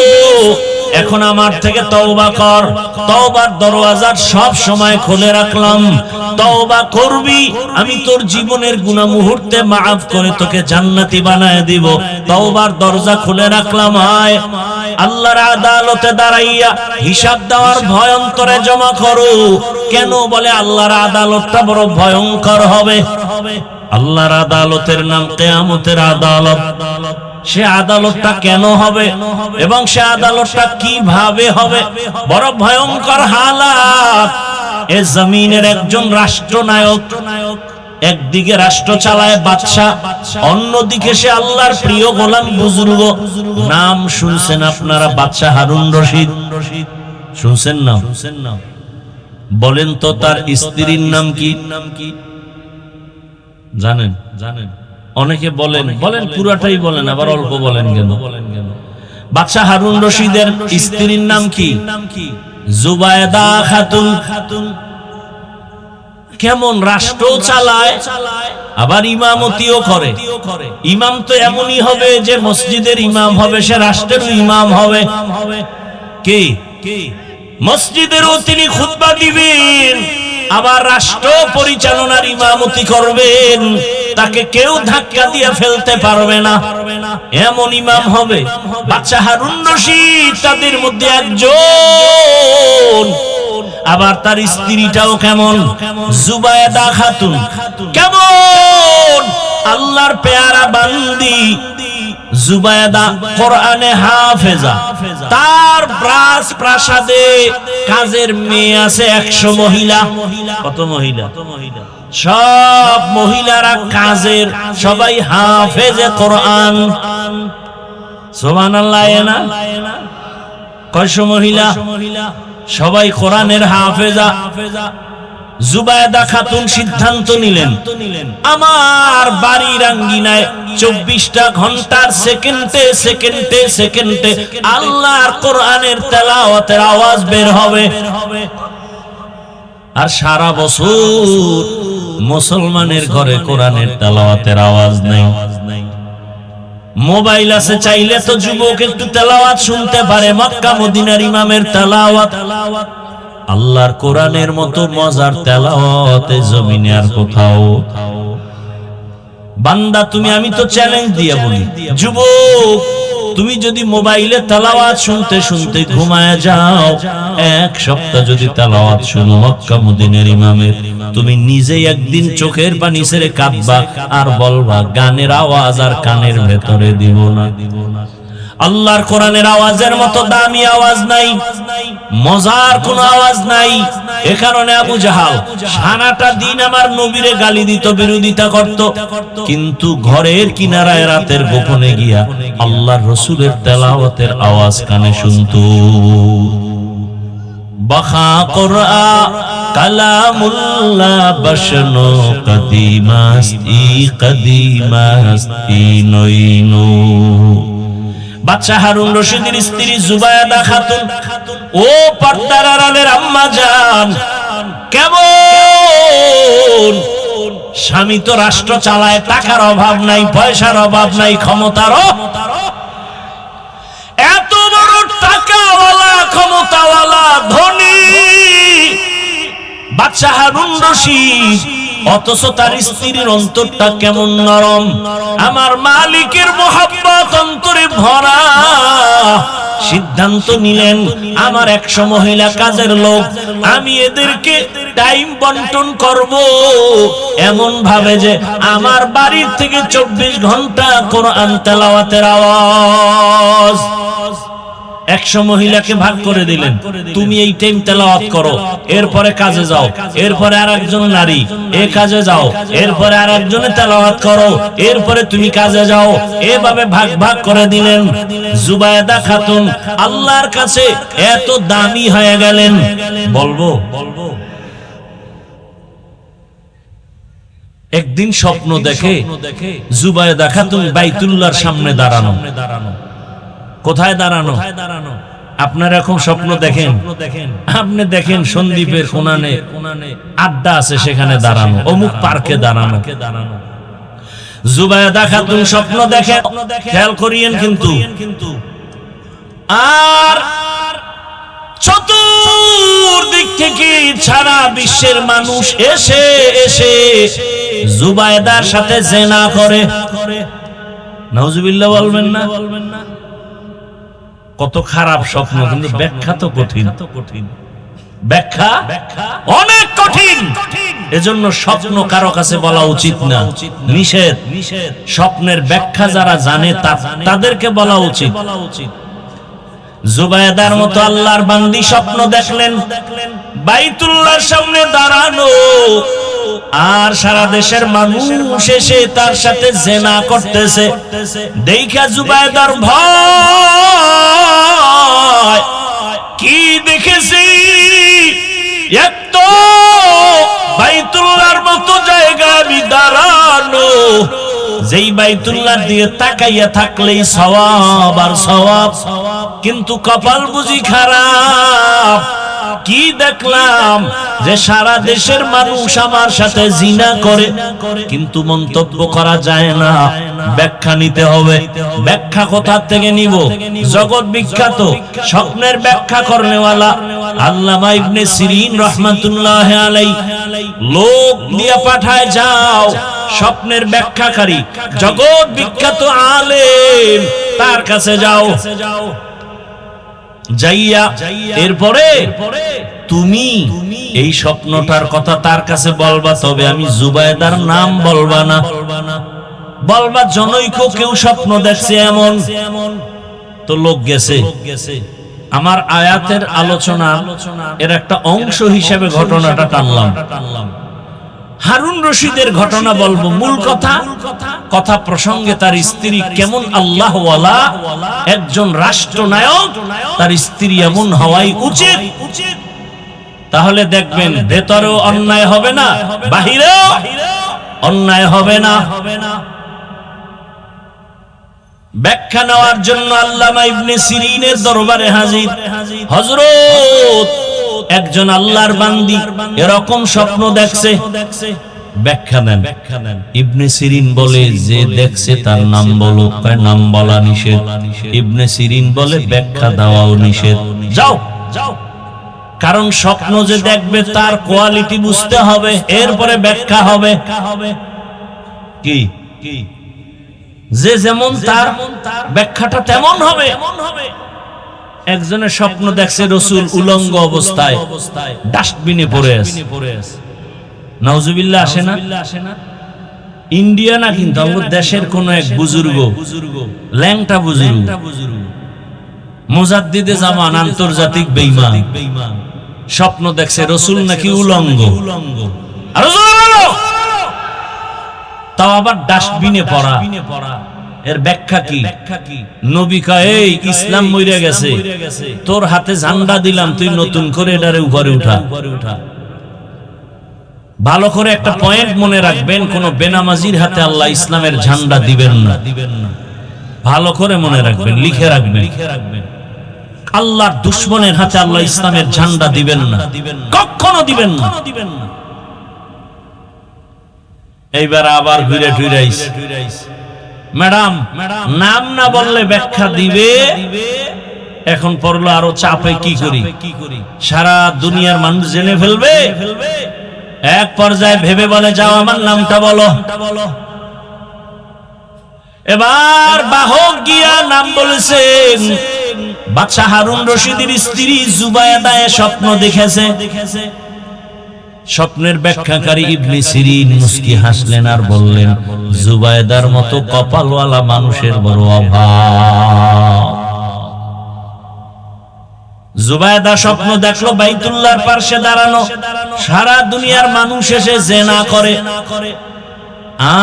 এখন আমার থেকে তওবা কর। তওবার দরওয়াজা সব সময় খুলে রাখলাম, তওবা করবি, আমি তোর জীবনের গুনাহ মুহূর্তে maaf করে তোকে জান্নাতি বানায় দিব। তওবার দরজা খুলে রাখলাম। আয় আল্লাহর আদালতে দাঁড়াইয়া হিসাব দেওয়ার ভয় অন্তরে জমা করো। কেন বলে আল্লাহর আদালতটা বড় ভয়ঙ্কর হবে। আল্লাহর আদালতের নাম কিয়ামতের আদালত। সে আদালতটা কেন হবে এবং সে আদালতটা কিভাবে হবে, বড় ভয়ঙ্কর হালাত। এ জমিনের একজন রাষ্ট্রনায়ক, একদিকে রাষ্ট্র চালায় বাদশা, অন্যদিকে সে আল্লাহর প্রিয় গোলাম বুজুর্গ। নাম শুনছেন আপনারা বাদশা হারুন রশিদ? শুনছেন না? বলেন তো তার স্ত্রীর নাম কি? জানেন? অনেকে বলেন পুরাটাই বলেন, আবার অল্প বলেন কেন? বাদশা হারুন রশিদের স্ত্রীর নাম কি? জুবায়দা খাতুন। কেমন রাষ্ট্র চালায়, আবার ইমামতিও করে। ইমাম তো এমনই হবে যে মসজিদের ইমাম হবে, সে রাষ্ট্রেরও ইমাম হবে। কে? মসজিদেরও তিনি খুতবা দিবেন, আবার রাষ্ট্র পরিচালনার ইমামতি করবেন। তাকে কেউ ধাক্কা দিয়ে ফেলতে পারবে না, এমন ইমাম হবে বাদশা হারুন রশিদ তাদের মধ্যে একজন। আবার তার স্ত্রীটাও কেমন? জুবায়দা খাতুন। কেমন? আল্লাহর পেয়ারা বান্দি জুবায়দা, কোরআনে হাফেজা। তার প্রাসাদে কাজের মেয়ে আছে 100 মহিলা। কত মহিলা? সব মহিলারা কাজের, সবাই হাফেজে কোরআন। সুবহানাল্লাহ। না কয়শো মহিলা? সবাই কোরআনের হাফেজা। জুবায়দা খাতুন সিদ্ধান্ত নিলেন, আমার বাড়ির আঙ্গিনায় 24টা ঘন্টার সেকেন্ডে সেকেন্ডে সেকেন্ডে আল্লাহর কোরআনের তেলাওয়াতের আওয়াজ বের হবে। আর সারা বছর মুসলমানের ঘরে কোরআনের তেলাওয়াতের আওয়াজ নেই। মোবাইল আছে, চাইলে তো যুবক একটু তেলাওয়াত শুনতে পারে, মক্কা মদিনার ইমামের তেলাওয়াত। আল্লাহর কোরআনের মতো মজার তেলাওয়াত জমিনে আর কোথাও। বান্দা তুমি, আমি তো চ্যালেঞ্জ দিয়ে বলি, যুবক তুমি যদি মোবাইলে তেলাওয়াত শুনতে শুনতে ঘুমায় যাও, 1 সপ্তাহ যদি তেলাওয়াত শুনো মক্কা মদিনার ইমামের, তুমি নিজেই একদিন চোখের পানি ছেড়ে কাঁদবা আর বলবা গানের আওয়াজ আর কানের ভেতরে দিব না। আল্লাহর কোরআনের আওয়াজের মতো দামি আওয়াজ নাই, মজার কোন আওয়াজ নাই। এ কারণে আবু জাহাল সারাটা দিন আমার নবীরে গালি দিত, বিরোধিতা করত, কিন্তু ঘরের কিনারায় রাতের গোপনে গিয়া আল্লাহর রাসূলের তেলাওয়াতের আওয়াজ কানে শুনত। বাখা কোরআন কালামুল্লাহ বশনো কদিমাস্তি কদিমাস্তি নইনো। বাদশা হারুন রশিদের স্ত্রী জুবায়দা খাতুন, ও পর্দার আড়ালের আম্মা জান, কেমন? স্বামী তো রাষ্ট্র চালায়, টাকার অভাব নাই, পয়সার অভাব নাই, ক্ষমতারও। এত বড় টাকাওয়ালা, ক্ষমতাওয়ালা, ধনী বাদশা হারুন রশিদ, অথচ তার স্ত্রীর অন্তরটা কেমন নরম। আমার মালিকের মহব্বত অন্তরে ভরা। সিদ্ধান্ত নিলেন, আমার 100 মহিলা কাজের লোক, আমি এদেরকে টাইম বন্টন করব এমন ভাবে যে আমার বাড়ির থেকে 24 ঘন্টা কোরআন তেলাওয়াতের আওয়াজ। 100 মহিলাকে ভাগ করে দিলেন, তুমি এই টাইম তেলাওয়াত করো, এরপরে কাজে যাও, এরপরে আরেকজন নারী এই কাজে যাও, এরপরে আরেকজনে তেলাওয়াত করো, এরপরে তুমি কাজে যাও, এভাবে ভাগ ভাগ করে দিলেন। জুবায়েদা খাতুন আল্লাহর কাছে এত দামি হয়ে গেলেন। বলবো একদিন স্বপ্ন দেখে জুবায়েদা খাতুন বাইতুল্লাহর সামনে দাঁড়ানো। কোথায় দাঁড়ানো? আপনারা এখন স্বপ্ন দেখেন, আপনি দেখেন সন্দ্বীপের কোনানে আড্ডা আছে, সেখানে দাঁড়ানো, অমুক পার্কে দাঁড়ানো। জুবায়েদা খাতুন স্বপ্ন দেখে, খেয়াল করিয়েন কিন্তু, আর চতুর্দিক থেকে সারা বিশ্বের মানুষ এসে এসে জুবায়েদার সাথে জিনা করে। নাউজুবিল্লাহ বলবেন না? কত খারাপ স্বপ্ন, কিন্তু ব্যাখ্যা তো কঠিন, ব্যাখ্যা অনেক কঠিন। এজন্য স্বপ্ন কারো কাছে বলা উচিত না, নিষেধ। স্বপ্নের ব্যাখ্যা যারা জানে তাদেরকে বলা উচিত। জুবায়েদার মতো আল্লাহর বান্দি স্বপ্ন দেখলেন বাইতুল্লাহর সামনে দাঁড়ানো, আর সারা দেশের মানুষ এসে তার সাথে জিনা করতেছে। দেখা জুবায়েদার ভয়, কি দেখেছি, এক তো বাইতুল্লাহর মতো জায়গা আমি দাঁড়ানো, যেই বাইতুল্লাহ দিয়ে তাকাইয়া থাকলেই সওয়াব আর সওয়াব, কিন্তু কপাল বুঝি খারাপ। কি দেখলাম যে সারা দেশের মানুষ আমার সাথে জিনা করে, কিন্তু মন্তব্য করা যায় না, ব্যাখ্যা নিতে হবে। ব্যাখ্যা কোথা থেকে নিব? জগৎ বিখ্যাত স্বপ্নের ব্যাখ্যা করনেওয়ালা আল্লামা ইবনে সিরিন রাহমাতুল্লাহ আলাইহি লোক দিয়ে পাঠায়, যাও স্বপ্নের ব্যাখ্যাকারী জগৎ বিখ্যাত আলেম, তার কাছে যাও। যাইয়া এরপরে তুমি এই স্বপ্নটার কথা তার কাছে বলবা, তবে আমি জুবায়েদার নাম বলবা না, বলবা জনৈক কেউ স্বপ্ন দেখছে এমন। তো লোক গেছে। আমার আয়াতের আলোচনা এর একটা অংশ হিসেবে ঘটনাটা টানলাম। হারুন রশিদের ঘটনা বলবো, মূল কথা প্রসঙ্গে তার স্ত্রী কেমন আল্লাহওয়ালা একজন রাষ্ট্রনায়ক, তার স্ত্রী এমন হওয়াই উচিত। তাহলে দেখবেন ভেতরেও অন্যায় হবে না, বাহিরেও অন্যায় হবে না। ব্যাখ্যা নেওয়ার জন্য আল্লামা ইবনে সিরিনের দরবারে হাজির। হযরত একজন আল্লাহর বান্দি এরকম স্বপ্ন দেখছে, ব্যাখ্যা দেন। ইবনে সিরিন বলে, যে দেখছে তার নাম বলো। নাম বলা নিষেধ। ইবনে সিরিন বলে ব্যাখ্যা দেওয়াও নিষেধ। যাও, কারণ স্বপ্ন যে দেখবে তার কোয়ালিটি বুঝতে হবে, এরপরে ব্যাখ্যা হবে। কি যে যেমন তার ব্যাখ্যাটা তেমন হবে। একজনের স্বপ্ন দেখছে রাসূল উলঙ্গ অবস্থায় ডাস্টবিনে পড়ে আছে। নাউজুবিল্লাহ আসে না? ইন্ডিয়া না, কিন্তু আমাদের দেশের কোন এক বুজুর্গ, ল্যাংটা বুজুর্গ, মুজাদ্দিদে জামান, আন্তর্জাতিক বেঈমান, স্বপ্ন দেখছে রাসূল নাকি উলঙ্গ। আর তাও আবার ডাস্টবিনে পড়া। এর ব্যাখ্যা কি? নবী কয়, এই ইসলাম মইরা গেছে, তোর হাতে ঝান্ডা দিলাম, তুই নতুন করে এটারে উপরে উঠা। ভালো করে একটা পয়েন্ট মনে রাখবেন, কোন বেনামাজির হাতে আল্লাহ ইসলামের ঝান্ডা দিবেন না। ভালো করে মনে রাখবেন, লিখে রাখবেন। আল্লাহর দুশমনের হাতে আল্লাহ ইসলামের ঝান্ডা দিবেন না, কখনো দিবেন না। এইবার আবার ঘুরে টুইরাইস, ম্যাডাম নাম না বললে ব্যাখ্যা দিবে। এখন পড়লো আরো চাপে, কি করি, সারা দুনিয়ার মানুষ জেনে ফেলবে। এক পর্যায়ে ভেবে বলে, যাও আমার নামটা বলো। এবার বাহক গিয়া নাম বলেছেন। বাদশা হারুন রশিদের স্ত্রী জুবায়েদা স্বপ্ন দেখেছে। স্বপ্নের ব্যাখ্যাকারী ইবনে সিরিন মুস্কি হাসলেন আর বললেন, জুবায়েদার মতো কপালওয়ালা মানুষের বড় অভাব। জুবায়দা স্বপ্ন দেখলো বাইতুল্লাহর পাশে দাঁড়ানো, সারা দুনিয়ার মানুষ এসে জিনা করে।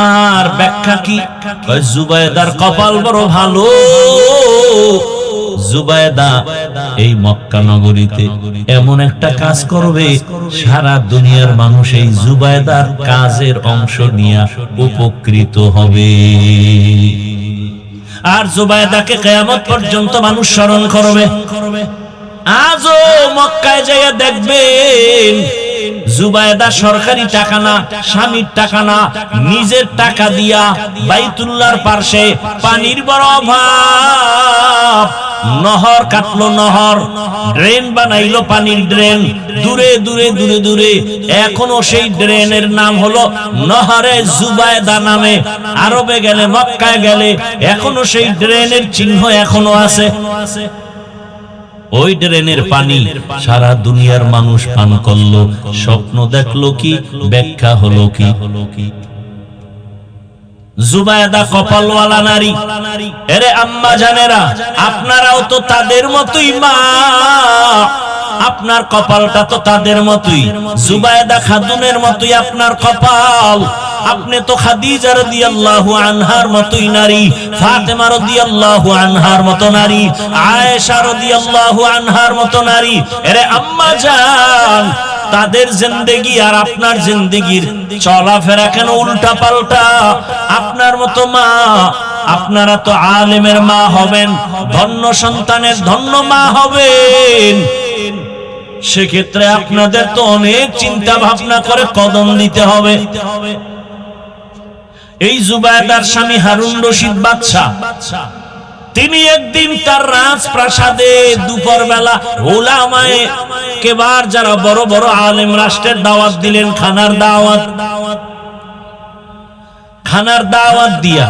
আর ব্যাখ্যা কি? জুবায়দার কপাল বড় ভালো, জুবায়দা এই মক্কা নগরীতে এমন একটা কাজ করবে, সারা দুনিয়ার মানুষ এই জুবায়দার কাজের অংশ নিয়ে উপকৃত হবে। আর জুবায়দাকে কিয়ামত পর্যন্ত মানুষ স্মরণ করবে। আজও মক্কায় যাইয়া দেখবেন জুবায়দা সরকারি টাকা না, স্বামীর টাকা না, নিজের টাকা দিয়া বাইতুল্লাহর পাশে পানির বড় অভাব, নহর কাটলো, নহর ড্রেন বানাইলো, পানির ড্রেন দূরে দূরে দূরে দূরে, এখনো সেই ড্রেনের নাম হলো নহরে জুবায়দা নামে। আরবে গেলে, মক্কায় গেলে এখনো সেই ড্রেনের চিহ্ন এখনো আছে। ওই ড্রেনের পানি সারা দুনিয়ার মানুষ পান করলো। স্বপ্ন দেখলো কি, ব্যাখ্যা হলো কি? জুবায়দা কপালওয়ালা নারী। এরে আম্মা জানেরা, আপনারাও তো তাদের মতোই মা, আপনার কপালটা তো তাদের মতোই, জুবায়দা খাতুনের মতোই আপনার কপাল। আপনি তো খাদিজা রাদিয়াল্লাহু আনহার মতোই নারী, ফাতেমা রাদিয়াল্লাহু আনহার মতো নারী, আয়েশা রাদিয়াল্লাহু আনহার মতো নারী। এরে আম্মা জান, তাদের জিন্দেগি আর আপনার জিন্দেগির চলাফেরা কেন উল্টা পাল্টা? আপনার মতো মা, আপনারা তো আলেমের মা হবেন, ধন্য সন্তানের ধন্য মা হবেন। সেক্ষেত্রে আপনাদের তো অনেক চিন্তা ভাবনা করে কদম দিতে হবে। এই জুবায়দার স্বামী হারুন রশিদ বাদশা, তিনি একদিন তার রাজপ্রাসাদে দুপুর বেলা উলামায়ে কেবার যারা বড় বড় আলেম রাষ্ট্রের দাওয়াত দিলেন, খানার দাওয়াত দিয়া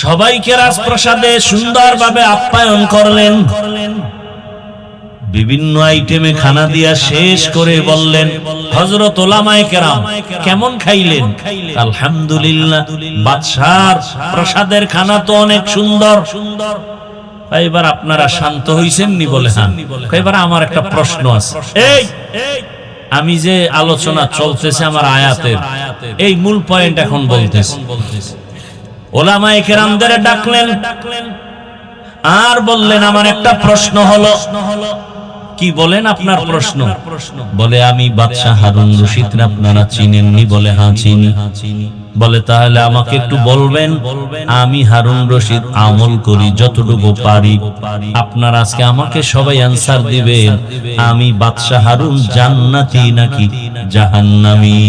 সবাইকে রাজপ্রাসাদে সুন্দরভাবে আপ্যায়ন করলেন। বিভিন্ন আইটেমে খানা দিয়া শেষ করে বললেন, হযরত উলামায়ে কেরাম কেমন খাইলেন? আলহামদুলিল্লাহ, বাদশার প্রসাদের খানা তো অনেক সুন্দর। এবার আপনারা শান্ত হইছেন নি? বলে হ্যাঁ। এবার আমার একটা প্রশ্ন আছে। এই আমি যে আলোচনা চলতেছে আমার আয়াতের, এই মূল পয়েন্ট এখন বলতেছি। উলামায়ে কেরামদের ডাকলেন আর বললেন, আমার একটা প্রশ্ন হলো। কি বলেন আপনার প্রশ্ন? বলে, আমি বাদশা হারুন রশিদ আপনারা চিনেননি? বলে, হ্যাঁ চিনি। বলে, তাহলে আমাকে একটু বলবেন, আমি হারুন রশিদ আমল করি যতটুকু পারি। আপনার আজকে আমাকে সবাই অ্যানসার দিবেন, আমি বাদশা হারুন জান্নাতি নাকি জাহান্নামী?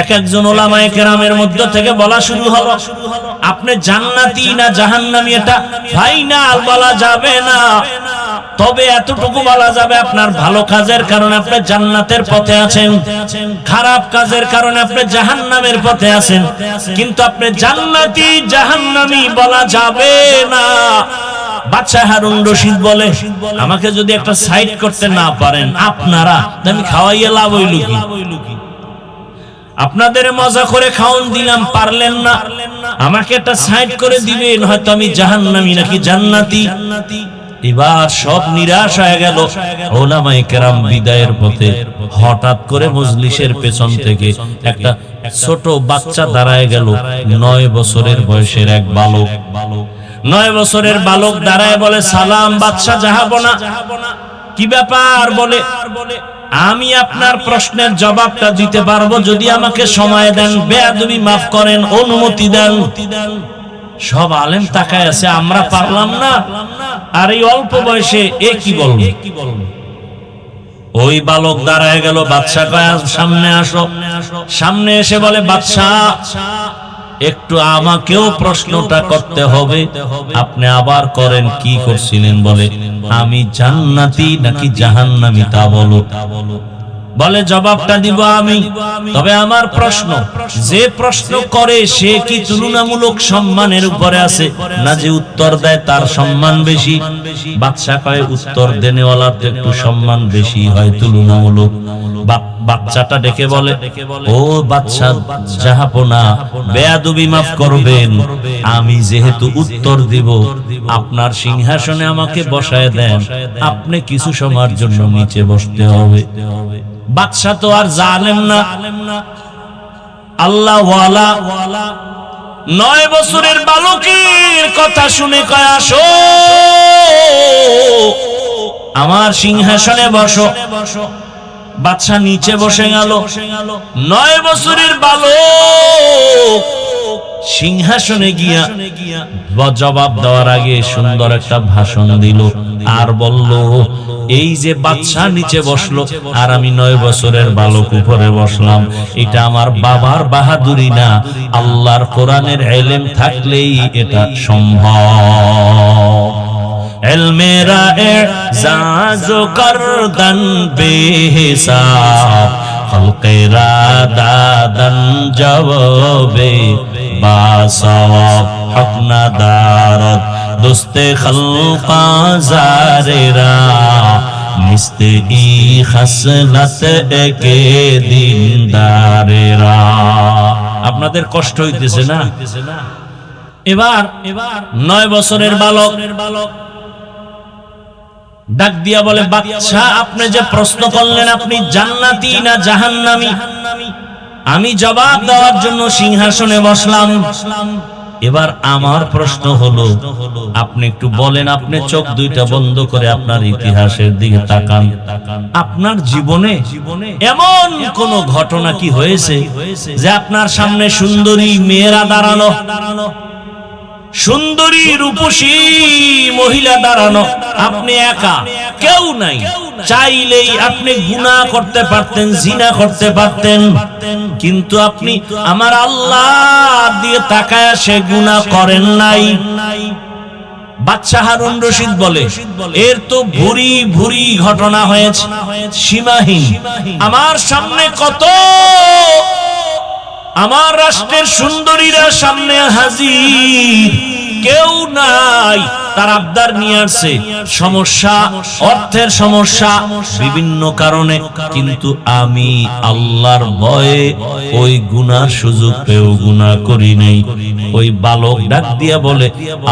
এক একজন উলামায়ে কেরামের মধ্য থেকে বলা শুরু হলো, আপনি জান্নাতি না জাহান্নামী এটা ফাইনাল বলা যাবে না, তবে এতটুকু বলা যাবে, আপনার ভালো কাজের কারণে আপনি জান্নাতের পথে আছেন, খারাপ কাজের কারণে আপনি জাহান্নামের পথে আছেন, কিন্তু আপনি জান্নাতি জাহান্নামী বলা যাবে না। বাদশা হারুন রশিদ বলে, আমাকে যদি একটা সাইড করতে না পারেন আপনারা, আমি খাওয়াইয়া লাভ হইল কি? আপনাদের মজা করে খাওন দিলাম, পারলেন না, আমাকে একটা সাইড করে দিবেন, হয়তো আমি জাহান্নামী নাকি জান্নাতি। এবার সব নিরাশ হয়ে গেল। উলামায়ে কেরাম বিদায়ের পথে হঠাৎ করে মজলিসের পেছন থেকে একটা ছোট বাচ্চা দাঁড়ায় গেল, 9 বছরের বয়সের এক বালক। 9 বছরের বালক দাঁড়ায় বলে, সালাম বাদশা জাহাপনা। কি ব্যাপার? বলে, আমি আপনার প্রশ্নের জবাবটা দিতে পারবো যদি আমাকে সময় দেন, বেয়াদবি মাফ করেন, অনুমতি দেন। সব আলেম তাকায় আছে, আমরা পারলাম না, আর এই অল্প বয়সে এ কি বলবে? ওই বালক দাঁড়ায় গেল, বাদশা কয়, সামনে আসো। সামনে এসে বলে, বাদশা একটু আমাকেও প্রশ্নটা করতে হবে। আপনি আবার করেন। কি করছিলেন? বলে, আমি জান্নাতি নাকি জাহান্নামী তা বলো। বলে, জবাবটা দিব আমি, তবে আমার প্রশ্ন, যে প্রশ্ন করে সে কি তুলনামূলক সম্মানের উপরে আছে, না যে উত্তর দেয় তার সম্মান বেশি? বাদশা কয়, উত্তর দেনেওয়ালার তো একটু সম্মান বেশি হয় তুলনামূলক। বাচ্চাটা ডেকে বলে, ও বাদশা জাহাপনা, বেয়াদবি মাফ করবেন, আমি যেহেতু উত্তর দিব আপনার সিংহাসনে আমাকে বসায় দেন, আপনি কিছু সময়ের জন্য নিচে বসতে হবে। বাদশা তো আর জালেম না, আল্লাহ ওয়ালা। 9 বছরের বালকের কথা শুনে কয়, আসো আমার সিংহাসনে বসো। বাদশা নিচে বসে গেল। 9 বছরের বালক সিংহাসনে গিয়া জবাব দেওয়ার আগে সুন্দর একটা ভাষণ দিল আর বলল, এই যে বাদশা নিচে বসলো আর আমি 9 বছরের বালক উপরে বসলাম, এটা আমার বাবার বাহাদুরি না, আল্লাহর কোরআনের ইলম থাকলেই এটা সম্ভব। ইলমেরা এজাজো করদন বেহিসাব, খলকেরা দাদন জওবে বাসওয়াব, হক না দারত দোস্তে খলকা জারেরা, মিস্তে ই খাসলাত একে দিনদারেরা। আপনাদের কষ্ট হইতেছে না? এবার 9 বছরের বালক ডাক দিয়া বলে, বাদশা আপনি যে প্রশ্ন করলেন আপনি জান্নাতি না জাহান্নামী, আমি জবাব দেওয়ার জন্য সিংহাসনে বসলাম। এবার আমার প্রশ্ন হলো, আপনি একটু বলেন, আপনি চোখ দুইটা বন্ধ করে আপনার ইতিহাসের দিকে তাকান, আপনার জীবনে এমন কোন ঘটনা কি হয়েছে যে আপনার সামনে সুন্দরী মেয়েরা দাঁড়ানো, সুন্দরী রূপসী মহিলা দাঁড়ানো, আপনি একা, কেউ নাই, চাইলেই আপনি গুনাহ করতে পারতেন, জিনা করতে পারতেন, কিন্তু আপনি আমার আল্লাহ দিয়ে তাকায়া সে গুনাহ করেন নাই। বাদশা হারুন রশিদ বলে, এর তো ভুরি ভুরি ঘটনা হয়েছে, সীমাহীন। আমার সামনে কত আমার রাষ্ট্রের সুন্দরীরা সামনে হাজির, কেউ নাই, তার আবদার নিয়ে আসছে, সমস্যা, অর্থের সমস্যা, বিভিন্ন কারণে, কিন্তু আমি আল্লাহর ভয়ে ওই গুনার সুযোগ পেয়েও গুনাহ করি নাই। ওই বালক ডাক দিয়া বলে,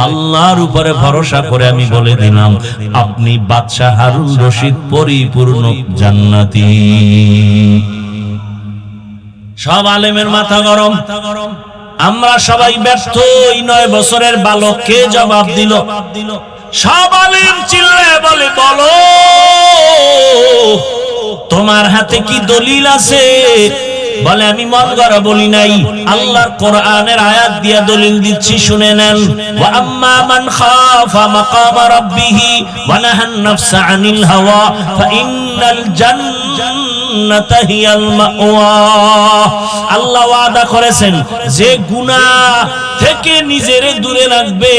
আল্লাহর উপরে ভরসা করে আমি বলে দিলাম, আপনি বাদশা হারুন রশিদ পরিপূর্ণ জান্নাতি। সব আলেমের মাথা গরম, আমরা সবাই ব্যর্থ। এই 9 বছরের বালককে জবাব দিল। সব আলেম চিল্লায় বলে, বলো তোমার হাতে কি দলিল আছে? বলে, আমি মন গড়া বলি নাই, আল্লাহর কোরআনের আয়াত দিয়া দলিল দিচ্ছি, শুনে নেন। ওয়া আম্মা মান খাফা মাকাম রাব্বিহি ওয়া নাহান নাফসা আনিল হাওয়া ফাইন্নাল জান্নাতা হিয়াল মাওয়া। আল্লাহ ওয়াদা করেছেন, যে গুনাহ থেকে নিজেরে দূরে রাখবে,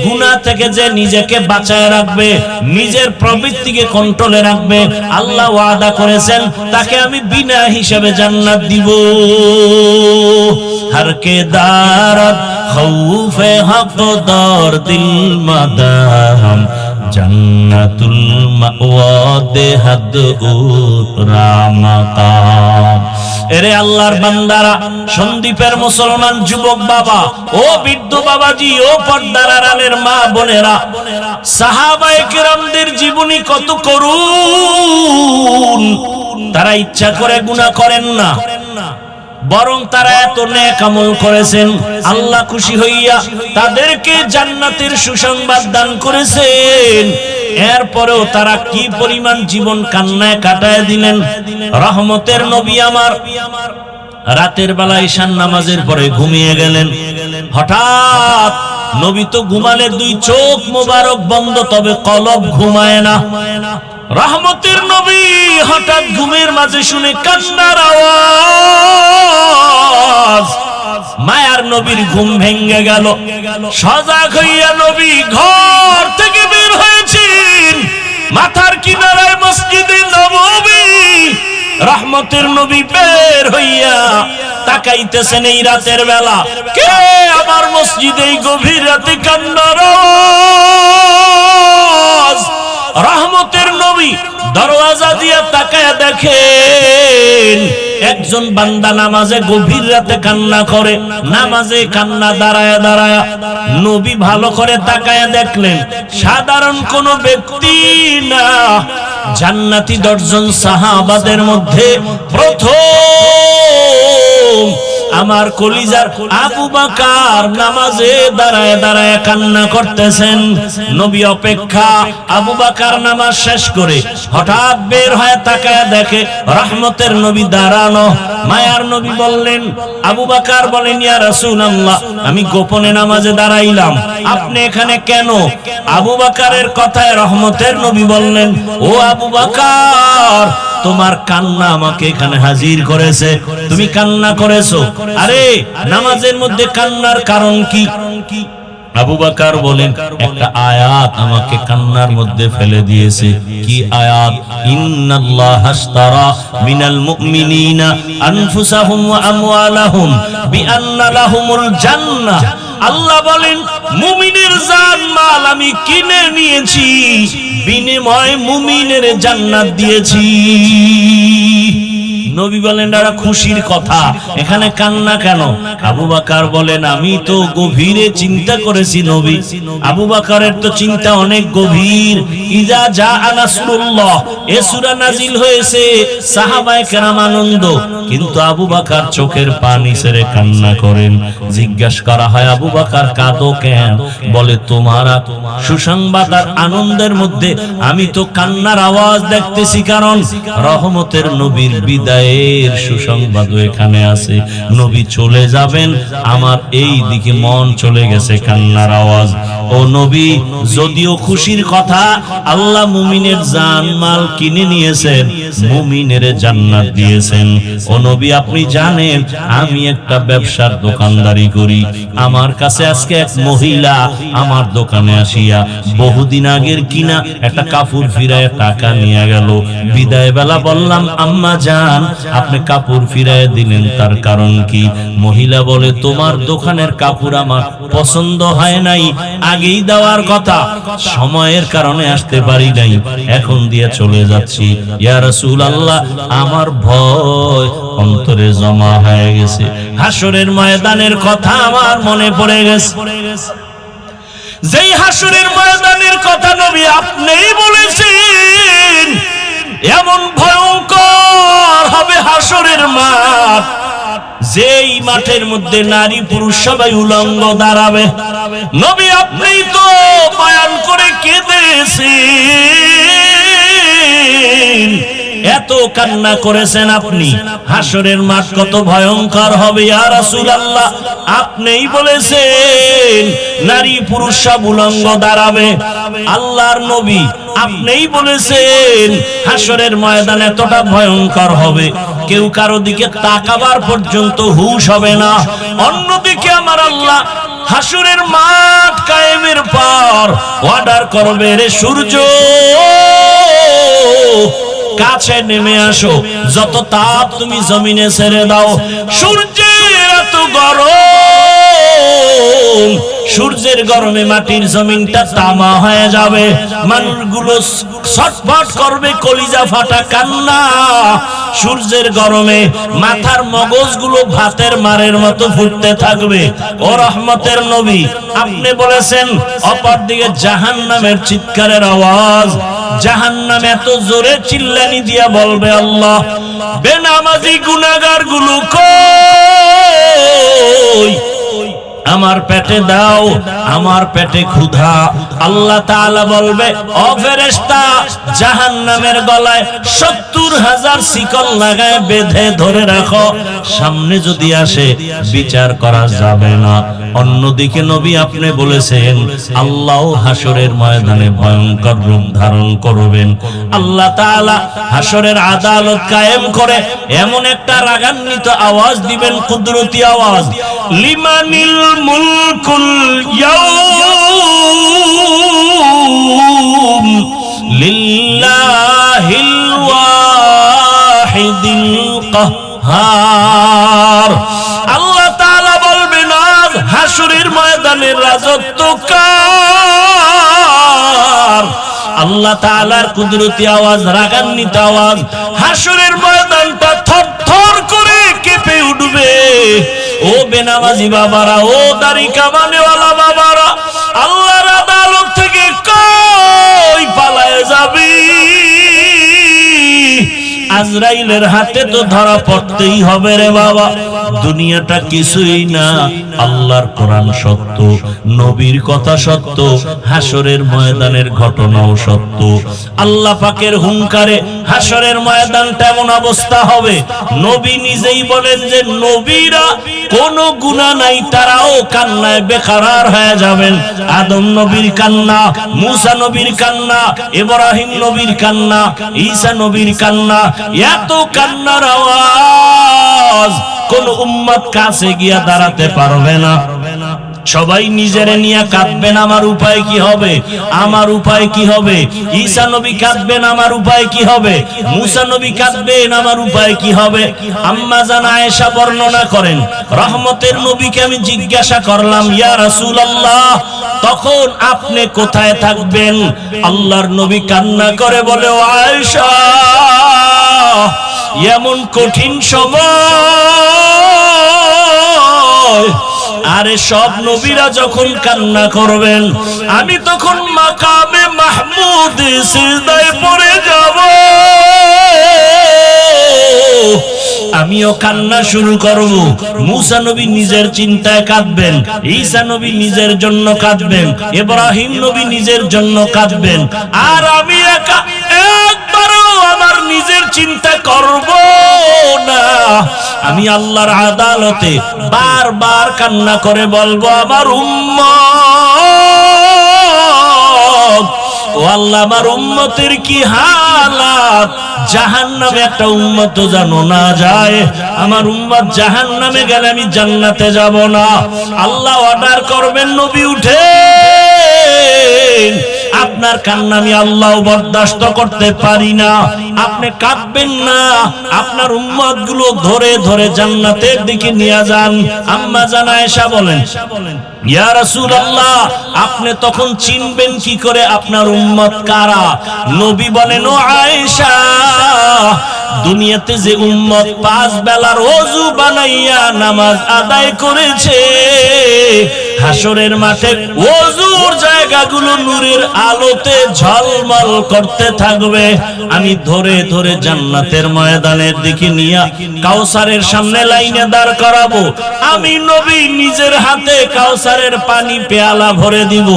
গুনাহ থেকে যে নিজেকে বাঁচায় রাখবে, নিজের প্রবৃত্তিকে কন্ট্রোলে রাখবে, আল্লাহ ওয়াদা করেছেন তাকে আমি বিনা হিসাবে জান্নাত দিব। हर के दारत खौफे हक दौर दिल मदाम जन्नतुल मावा देहद उरामकाम। এরে আল্লাহর বান্দারা, সন্দীপের মুসলমান যুবক বাবা, ও বৃদ্ধ বাবাজি, ও পর্দার আড়ালের মা বোনেরা, সাহাবায়ে কেরামদের জীবনী কত করুণ। তারা ইচ্ছা করে গুনাহ করেন না, বরং তারা এত নেক আমল করেছেন, আল্লাহ খুশি হইয়া তাদেরকে জান্নাতের সুসংবাদ দান করেছেন। এরপরেও তারা কি পরিমাণ জীবন কান্নায় কাটায় দিলেন। রহমতের নবী আমার রাতের বেলা ঈশান নামাজের পরে ঘুমিয়ে গেলেন। হঠাৎ নবী তো ঘুমালে 2 চোখ মোবারক বন্ধ, তবে কলব ঘুমায় না। রহমতের নবী হঠাৎ ঘুমের মাঝে শুনে কান্নার আওয়াজ। মায়ার নবীর ঘুম ভেঙে গেল। সজাগ হইয়া নবী ঘর থেকে বের হয়েছেন। মাথার কিনারায় মসজিদে নববী। রহমতের নবী বের হইয়া তাকাইতেছেন এই রাতের বেলা, কে আমার মসজিদে এই গভীর রাতে কান্নার আওয়াজ। রহমতের নবী দরওয়াজা দিয়া তাকায়া দেখেন একজন বান্দা নামাজে গভীর রাতে কান্না করে, নামাজে কান্না দাঁড়ায় দাঁড়ায়। নবী ভালো করে তাকায় দেখলেন সাধারণ কোন ব্যক্তি না, জান্নাতি 10 জন সাহাবাদের মধ্যে প্রথম আমার কলিজার আবু বকর নামাজে দাঁড়ায় দাঁড়ায় কান্না করতেছেন। নবী অপেক্ষা, আবু বকর নামাজ শেষ করে হঠাৎ বের হয়ে তাকায় দেখে রহমতের নবী দাঁড়ানো। মায়ার নবী বললেন, আবু বকর বলেন, ইয়া রাসূলুল্লাহ, আমি গোপনে নামাজে দাঁড়াইলাম, আপনি এখানে কেন? আবু বকরের কথায় রহমতের নবী বললেন, ও আবু বকর, তোমার কান্না আমাকে এখানে হাজির করেছে, তুমি কান্না করেছো। আরে নামাজের মধ্যে কান্নার কারণ কি? আবু বকর বলেন, একটা আয়াত আমাকে কান্নার মধ্যে ফেলে দিয়েছে। কি আয়াত? ইন্নাল্লাহা আশতারা মিনাল মুমিনিনা আনফুসাহুম ওয়া আমওয়ালাহুম বিআন্না লাহুমুল জান্নাহ। আল্লাহ বলেন, মুমিনের জান মাল আমি কিনে নিয়েছি, বিনিময়ে মুমিনের জান্নাত দিয়েছি। নবী বলেন, এটা খুশির কথা, এখানে কান্না কেন? আবু বকর বলেন, আমি তো গভীরে চিন্তা করেছি নবী। আবু বকরের তো চিন্তা অনেক গভীর। ইজা জা নাসরুল্লাহ এ সূরা নাজিল হয়েছে, সাহাবায়ে কেরাম আনন্দ, কিন্তু আবু বকর চোখের পানি ছেড়ে কান্না করেন। জিজ্ঞাসা করা হয়, আবু বকর কাঁদো কেন? বলে, তোমার সুসংবাদ আর আনন্দের মধ্যে আমি তো কান্নার আওয়াজ দেখতেছি, কারণ রহমতের নবীর বিদায় এর সুসংবাদ এখানে আছে। নবী চলে যাবেন, আমার এই দিকে মন চলে গেছে কান্নার আওয়াজ। ও নবী, যদিও খুশির কথা, আল্লাহ মুমিনের জান মাল কিনে নিয়েছেন, মুমিনের জান্নাত দিয়েছেন। ও নবী, আপনি জানেন আমি একটা ব্যবসার দোকানদারি করি। আমার কাছে আজকে এক মহিলা আমার দোকানে আসিয়া বহুদিন আগের কিনা একটা কাপড় ফিরায় টাকা নিয়ে গেল। বিদায় বেলা বললাম, আম্মা জান, আপনি কাপড় ফিরায় দিলেন, তার কারণ কি? মহিলা বলে, তোমার দোকানের কাপড় আমার পছন্দ হয় নাই, আগেই দেওয়ার কথা, সময়ের কারণে আসতে পারি নাই, এখন দিয়ে চলে যাচ্ছি। ইয়া রাসূলুল্লাহ, আমার ভয় অন্তরে জমা হয়ে গেছে, হাসরের ময়দানের কথা আমার মনে পড়ে গেছে। যেই হাসরের ময়দানের কথা নবী আপনিই বলেছেন, এমন ভয়ঙ্কর হবে হাসরের মাঠ, যেই মাঠের মধ্যে নারী পুরুষ সবাই উলঙ্গ দাঁড়াবে। নবী আপনিই তো বয়ান করে কেঁদেছেন, এত কান্না করেছেন আপনি, হাসরের মাঠ কত ভয়ঙ্কর হবে। ইয়া রাসূলুল্লাহ, আপনিই বলেছেন নারী পুরুষ সব উলঙ্গ দাঁড়াবে। আল্লাহর নবী আপনিই বলেছেন হাসরের ময়দান এতটা ভয়ঙ্কর হবে, কেউ কারো দিকে তাকাবার পর্যন্ত হুঁশ হবে না। অন্যদিকে আমার আল্লাহ হাসরের মাঠ কায়েমের পর অর্ডার করবে, রে সূর্য কাছে নেমে আসো, যত তাপ তুমি জমিনে ছেড়ে দাও। সূর্যের এত গরম, সূর্যের গরমে মাটির জমিনটা তামা হয়ে যাবে, মানুষগুলো ছটফট করবে, কলিজা ফাটা কান্না। সূর্যের গরমে মাথার মগজগুলো ভাতের মারের মতো ফুটতে থাকবে। ও রহমতের নবী, আপনি বলেছেন অপরদিকে জাহান্নামের চিৎকারের আওয়াজ, জাহান্নাম এত জোরে চিল্লানি দিয়া বলবে, আল্লাহ, বেনামাজি গুনাহগার গুলো কই? আমার পেটে দাও, আমার পেটে ক্ষুধা। আল্লাহ তাআলা বলবে, ও ফেরেশতা, জাহান্নামের গলায় ৭০,০০০ শিকল লাগায় বেঁধে ধরে রাখো, সামনে যদি আসে বিচার করা যাবে না। অন্যদিকে নবী আপনি বলেছেন আল্লাহ হাসরের ময়দানে ভয়ঙ্কর রূপ ধারণ করবেন। আল্লাহ তাআলা হাসরের আদালত কায়েম করে এমন একটা রাগান্বিত আওয়াজ দিবেন, কুদরতি আওয়াজ, লিমানিল মুলকুল ইয়াউম লিল্লাহিল ওয়াহিদিল কাহ্হার। আল্লাহ তাআলা বলবেন, আজ হাসরের ময়দানের রাজত্ব কার? আল্লাহ তাআলার কুদরতি আওয়াজ, রাগান্বিত আওয়াজ, হাসরের ময়দানটা থরথর উঠবে। ও বেনামাজি বাবারা, ও দাড়ি কামানেওয়ালা বাবারা, আল্লাহর আদালত থেকে কই পালায়ে যাবি? আজরাইলের হাতে তো ধরা পড়তেই হবে রে বাবা। দুনিয়াটা কিছুই না, আল্লাহর কোরআন সত্য, নবীর কথা সত্য, হাসরের ময়দানের ঘটনাও সত্য। আল্লাহ পাকের হুঙ্কারে হাসরের ময়দানটা এমন অবস্থা হবে, নবী নিজেই বলেন যে নবীরা কোনো গুনাহ নাই, তারাও কান্নায় বেকারার হয়ে যাবেন। আদম নবীর কান্না, মূসা নবীর কান্না, ইব্রাহিম নবীর কান্না, ঈসা নবীর কান্না, এত কান্নার আওয়াজ কোন উম্মত কাছে গিয়া দাঁড়াতে পারবে না। সবাই নিজেরে নিয়ে কাঁদবেন, আমার উপায় কি হবে, আমার উপায় কি হবে? ঈসা নবী কাঁদবেন, আমার উপায় কি হবে? মূসা নবী কাঁদবেন, আমার উপায় কি হবে? আম্মা জান আয়েশা বর্ণনা করেন, রহমতের নবীকে আমি জিজ্ঞাসা করলাম, ইয়া রাসূলুল্লাহ, তখন আপনি কোথায় থাকবেন? আল্লাহর নবী কান্না করে বলে, ও আয়েশা, এমন কঠিন সময়, আরে সব নবীরা যখন কান্না করবেন, আমি তখন মাকামে মাহমুদ সিজদায় পড়ে যাব, আমিও কান্না শুরু করব। মূসা নবী নিজের চিন্তায় কাঁদবেন, ঈসা নবী নিজের জন্য কাঁদবেন, ইব্রাহিম নবী নিজের জন্য কাঁদবেন, আর আমি একা একবারও আমার নিজের চিন্তা করব না। আমি আল্লাহর আদালতে বারবার কান্না করে বলবো, আমার উম্মত, ও আল্লাহ, আমার উম্মতের কি হালাত, জাহান্নামে একটা উম্মত জানো না যায়, আমার উম্মত জাহান্নামে গেলে আমি জান্নাতে যাব না। আল্লাহ অর্ডার করবেন, নবী উঠেন, আপনার কান্না আমি আল্লাহ বরদাস্ত করতে পারি না, আপনি কাঁদবেন না, আপনার উম্মত গুলো ধরে ধরে জান্নাতের দিকে নিয়ে যান। আম্মা জান আয়েশা বলেন, ইয়া রাসূলুল্লাহ, আপনি তখন চিনবেন কি করে আপনার উম্মত কারা? নবী বলেন, ও আয়েশা, দুনিয়াতে যে উম্মত 5 বেলার ওযু বানাইয়া নামাজ আদায় করেছে, হাসরের মাঠে ওযুর জায়গাগুলো নূরের আলোতে ঝলমল করতে থাকবে, আমি ধরে ধরে জান্নাতের ময়দানের দিকে নিয়ে কাউসারের সামনে লাইনে দাঁড় করাবো। আমি নবী নিজের হাতে কাউসারের পানি পেয়ালা ভরে দিব,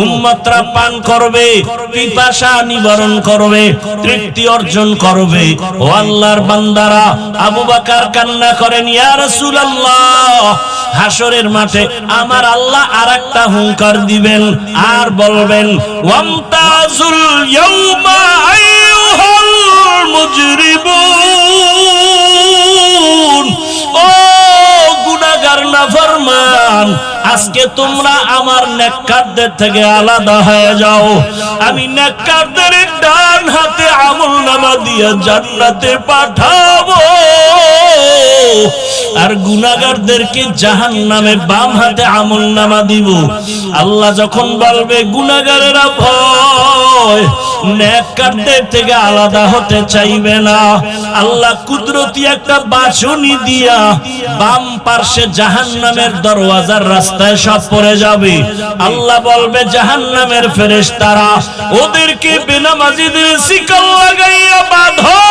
উম্মতরা পান করবে, পিপাসা নিবারণ করবে, তৃপ্তি অর্জন করবে। ও আল্লাহর বান্দারা, আবু বকর কান্না করেন, ইয়া রাসূলুল্লাহ, হাসরের মাঠে আমার আল্লাহ আরেকটা হুঙ্কার দিবেন আর বলবেন, ওয়ামতাজুল ইয়াউমা আইয়ুহাল মুজরিমুন, ও গুনাহগার নাফরমান, আজকে তোমরা আমার নেককারদের থেকে আলাদা হয়ে যাও। আমি নেককারদের ডান হাতে আমলনামা দিয়ে জান্নাতে পাঠাবো, আর গুনাহগারদেরকে জাহান্নামে বাম হাতে আমলনামা দিব। আল্লাহ যখন বলবে গুনাহগারেরা ভয়, নেককারদের থেকে আলাদা হতে চাইবে না, আল্লাহ কুদরতি একটা বাছনি দিয়া বাম পার্শ্বে জাহান্নামের দরওয়াজার রাস্তায় সব পড়ে যাবে। আল্লাহ বলবে, জাহান্নামের ফেরেশতারা, ওদেরকে বেনামাজিদের শিকল লাগাইয়া বাঁধো,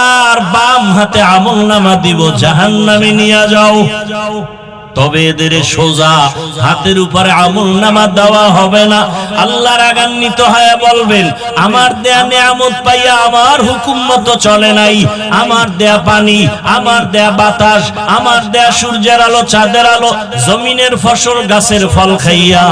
আর বাম হাতে আমলনামা দিব, জাহান্নামে নিয়ে যাও। তবে এদের সোজা হাতের উপরে আমলনামা দেওয়া হবে না। আল্লাহ রাগান্বিত হয়ে বলবেন, আমার দেয়া নিয়ামত পাইয়া আমার হুকুম মতো চলে নাই, আমার দেয়া পানি, আমার দেয়া বাতাস, আমার দেয়া সূর্যের আলো, চাঁদের আলো, জমিনের ফসল, গাছের ফল খাইয়া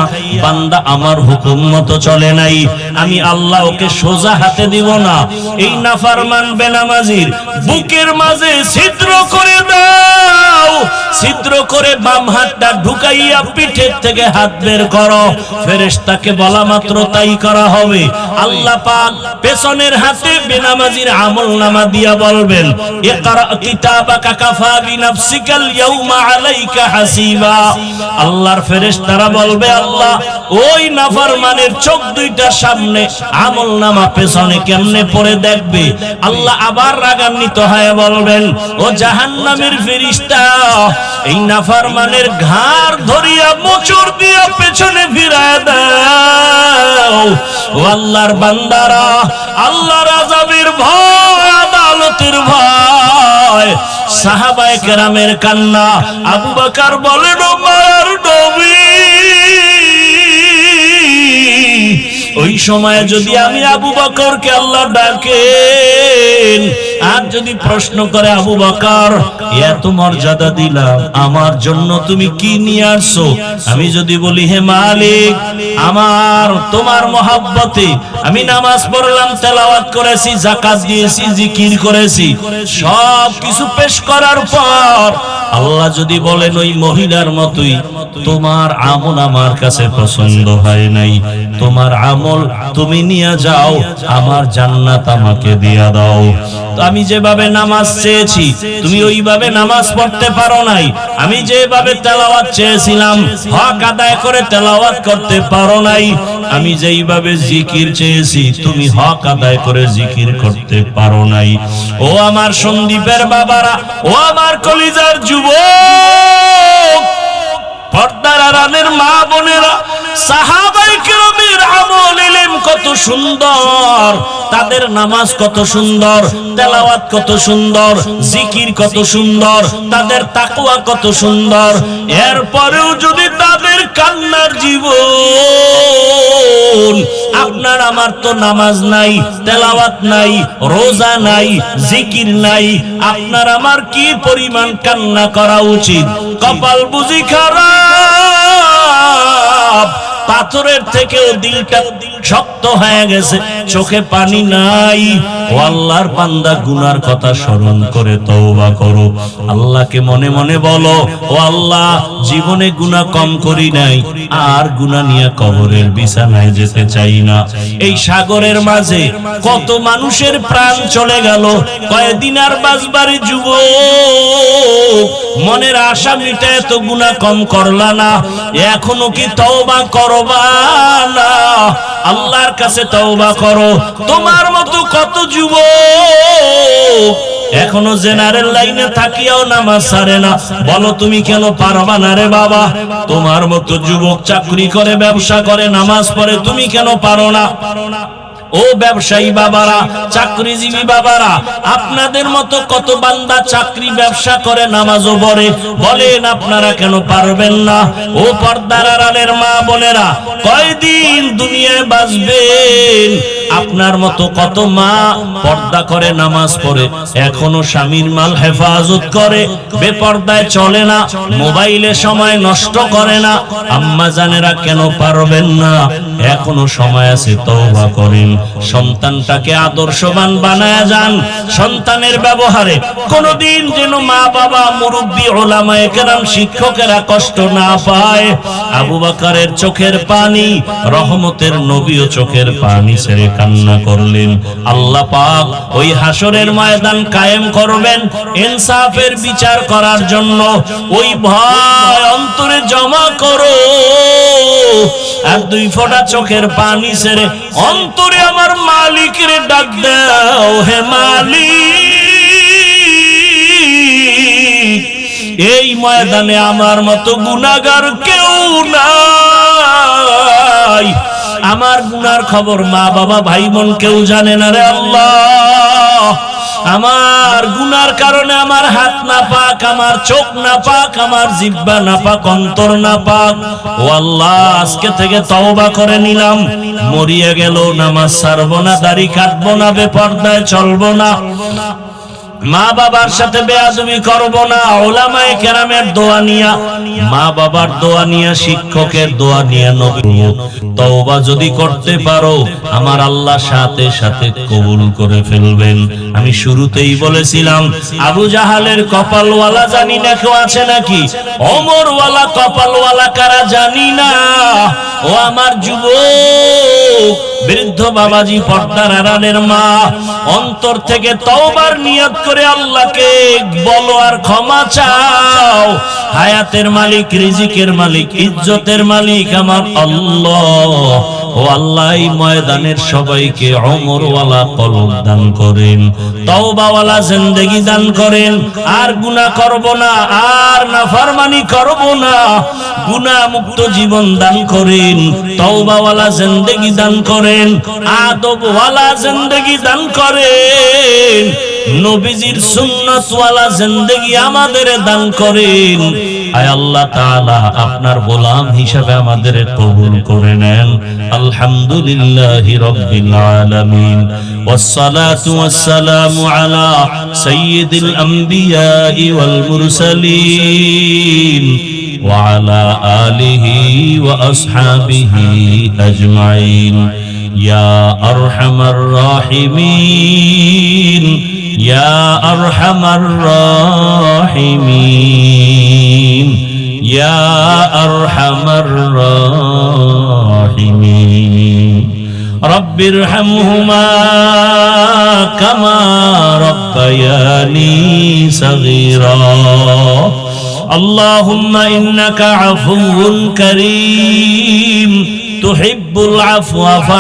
বান্দা আমার হুকুম মতো চলে নাই, আমি আল্লাহ ওকে সোজা হাতে দিব না। এই নাফরমান বেনামাজির বুকের মাঝে ছিদ্র করে দাও, ছিদ্র করে বাম হাতটা ঢুকাইয়া পিঠের থেকে হাত বের করো। ফেরেশতাকে বলা মাত্র তাই করা হবে। আল্লাহ পাক পেছনের হাতে বেনামাজির আমলনামা দিয়া বলবেন, ইকরা কিতাবাকা কাফা বিনাফসিকাল ইয়াউমা আলাইকা হাসিবা। আল্লাহর ফেরেশতারা বলবে, আল্লাহ ওই নাফরমানের চোখ দুইটার সামনে আমলনামা পেছনে কেমনে পড়ে দেখবে। আল্লাহ আবার রাগান্বিত হয়ে বলবেন, ও জাহান্নামের ফেরেশতা, এই নাফরমানের ঘাড় ধরিয়া মোচড় দিয়া পেছনে ফিরায় দাও। ও আল্লাহর বান্দারা, আল্লাহর আযাবের ভয়, আদালতের ভয়। সাহাবায়ে কেরামের কান্না। আবু বকর বলেন, ও মায়ার নবী, ওই সময় যদি আমি আবু বকরকে আল্লাহ ডাকেন আর যদি প্রশ্ন করে, আবু বকর এত মর্যাদা দিলাম, আমার জন্য তুমি কি নিয়ে আসছো? আমি যদি বলি, হে মালিক, আমার তোমার মহব্বতে আমি নামাজ পড়লাম, তেলাওয়াত করেছি, যাকাত দিয়েছি, জিকির করেছি, সব কিছু পেশ করার পর আল্লাহ যদি বলেন ওই মহিলার মতোই তোমার আমল আমার কাছে পছন্দ হয় নাই, তোমার আমল তুমি নিয়ে যাও, আমার জান্নাত আমাকে দিয়া দাও। তো আমি যেভাবে নামাজ চেয়েছি তুমি ওইভাবে নামাজ পড়তে পারো নাই, আমি যেভাবে তেলাওয়াত চেয়েছিলাম হক আদায় করে তেলাওয়াত করতে পারো নাই, আমি যেইভাবে জিকির চেয়েছি তুমি হক আদায় করে জিকির করতে পারো নাই। ও আমার সন্দীপের বাবারা, ও আমার কলিজার যুবক, পর্দার আড়ালের মা বোনেরা, সাহাবায়ে কেরামের আমল ইলম কত সুন্দর, তাদের নামাজ কত সুন্দর, তেলাওয়াত কত সুন্দর, জিকির কত সুন্দর, তাদের তাকওয়া কত সুন্দর। এরপরেও যদি তাদের কান্নার জীবন, আপনার আমার তো নামাজ নাই, তেলাওয়াত নাই, রোজা নাই, জিকির নাই, আপনার আমার কি পরিমাণ কান্না করা উচিত? কপাল বুঝি খারাপ, পাথরের থেকেও দিলটা শক্ত হয়ে গেছে, চোখে পানি নাই। ও আল্লাহর বান্দা, গুনার কথা স্মরণ করে তওবা করো, আল্লাহকে মনে মনে বলো, ও আল্লাহ, জীবনে গুনাহ কম করি নাই, আর গুনাহ নিয়ে কবরের বিছানায় যেতে চাই না। এই সাগরের মাঝে কত মানুষের প্রাণ চলে গেল, কয়দিন আর বাঁচবারে যুবক, মনের আশা মিটায় তো গুনাহ কম করলা না, এখনো কি তওবা করবা না? আল্লাহর কাছে তওবা করো। তোমার মতো কত যুবক এখনো জেনারেল লাইনে থাকিয়াও নামাজ ছাড়ে না, বলো তুমি কেন পারবা না রে বাবা? তোমার মতো যুবক চাকরি করে, ব্যবসা করে, নামাজ পড়ে, তুমি কেন পারো না? ও ব্যবসায়ী বাবারা, চাকরিজীবী বাবারা, আপনাদের মতো কত বান্দা চাকরি ব্যবসা করে, নামাজও পড়ে, বলেন আপনারা কেন পারবেন না? ও পর্দার আড়ালের মা বোনেরা, কয়দিন দুনিয়ায় বাঁচবেন? আপনার মতো কত মা পর্দা করে, নামাজ পড়ে, এখনো স্বামীর মাল হেফাজত করে, বেপর্দায় চলে না, মোবাইলে সময় নষ্ট করে না। আম্মা জানেরা কেন পারবেন না? এখনো সময় আছে, তওবা করেন। সন্তানটাকে আদর্শবান বানায়া যান। সন্তানের ব্যবহারে কোনদিন যেন মা বাবা, মুরব্বী, উলামায়ে কেরাম, শিক্ষকেরা কষ্ট না পায়। আবু বকরের চোখের পানি, রহমতের নবীও চোখের পানি ছেড়ে কান্না করলেন। আল্লাহ পাক ওই হাসরের ময়দান কায়েম করবেন ইনসাফের বিচার করার জন্য। ওই ভয় অন্তরে জমা করো, আর দুই ফোঁটা চোখের পানি ছেড়ে অন্তরে আমার মালিকের ডাক দাও, হে মালিক, এই ময়দানে আমার মতো গুনাহগার কেউ নাই। আমার গুনার খবর মা বাবা, ভাই বোন কেউ জানে না রে আল্লাহ। আমার গুনার কারণে আমার হাত না পাক, আমার চোখ না পাক, আমার জিহ্বা না পাক, অন্তর না পাক। ও আল্লাহ, আজকে থেকে তওবা করে নিলাম, মরিয়া গেল নামাজ ছাড়বো না, দাড়ি কাটবো না, বেপর্দায় চলবো না। মা বাবার সাথে বেয়াদবি করব না, উলামায়ে কেরামের দোয়া নিয়া, মা বাবার দোয়া নিয়া, শিক্ষকের দোয়া নিয়া নবী তওবা যদি করতে পারো আমার আল্লাহ সাথে সাথে কবুল করে ফেলবেন। আমি শুরুতেই বলেছিলাম আবু জাহালের কপালওয়ালা জানি না কেউ আছে নাকি, ওমরওয়ালা কপালওয়ালা কারা জানি না। ও আমার যুবক বৃদ্ধ বাবাজি, পর্দার আড়ালের মা, অন্তর থেকে তওবার নিয়ত করে আল্লাহকে বলো আর ক্ষমা চাও। হায়াতের মালিক, রিজিকের মালিক, ইজ্জতের মালিক আমার আল্লাহ। ও আল্লাহ, এই ময়দানের সবাইকে ওমরওয়ালা কলব দান করেন, তওবাওয়ালা জিন্দেগি দান করেন। আর গুনাহ করব না, আর নাফরমানি করব না, গুনাহ মুক্ত জীবন দান করেন, তওবাওয়ালা জিন্দেগি দান করেন, আদবওয়ালা জিন্দেগি দান করেন, নবীজির সুন্নাতওয়ালা জিন্দেগি আমাদের দান করেন। আয় আল্লাহ তাআলা, আপনার গোলাম হিসেবে আমাদের কবুল করে নেন। আলহামদুলিল্লাহি রাব্বিল আলামিন, ওয়াসসালাতু ওয়াসসালামু আলা সাইয়্যিদিল আমবিয়াই ওয়াল মুরসালিন ওয়া আলা আলিহি ওয়া আসহাবিহি আজমাইন। ইয়া আরহামার রাহিমিন, ইয়া আরহামার রাহিমিন, ইয়া আরহামার রাহিমিন। রব্বিরহামহুমা কামা রব্বায়ানি সগীরা। আল্লাহুম্মা ইন্নাকা আফুউন কারীম তুহিব্বুল আফওয়া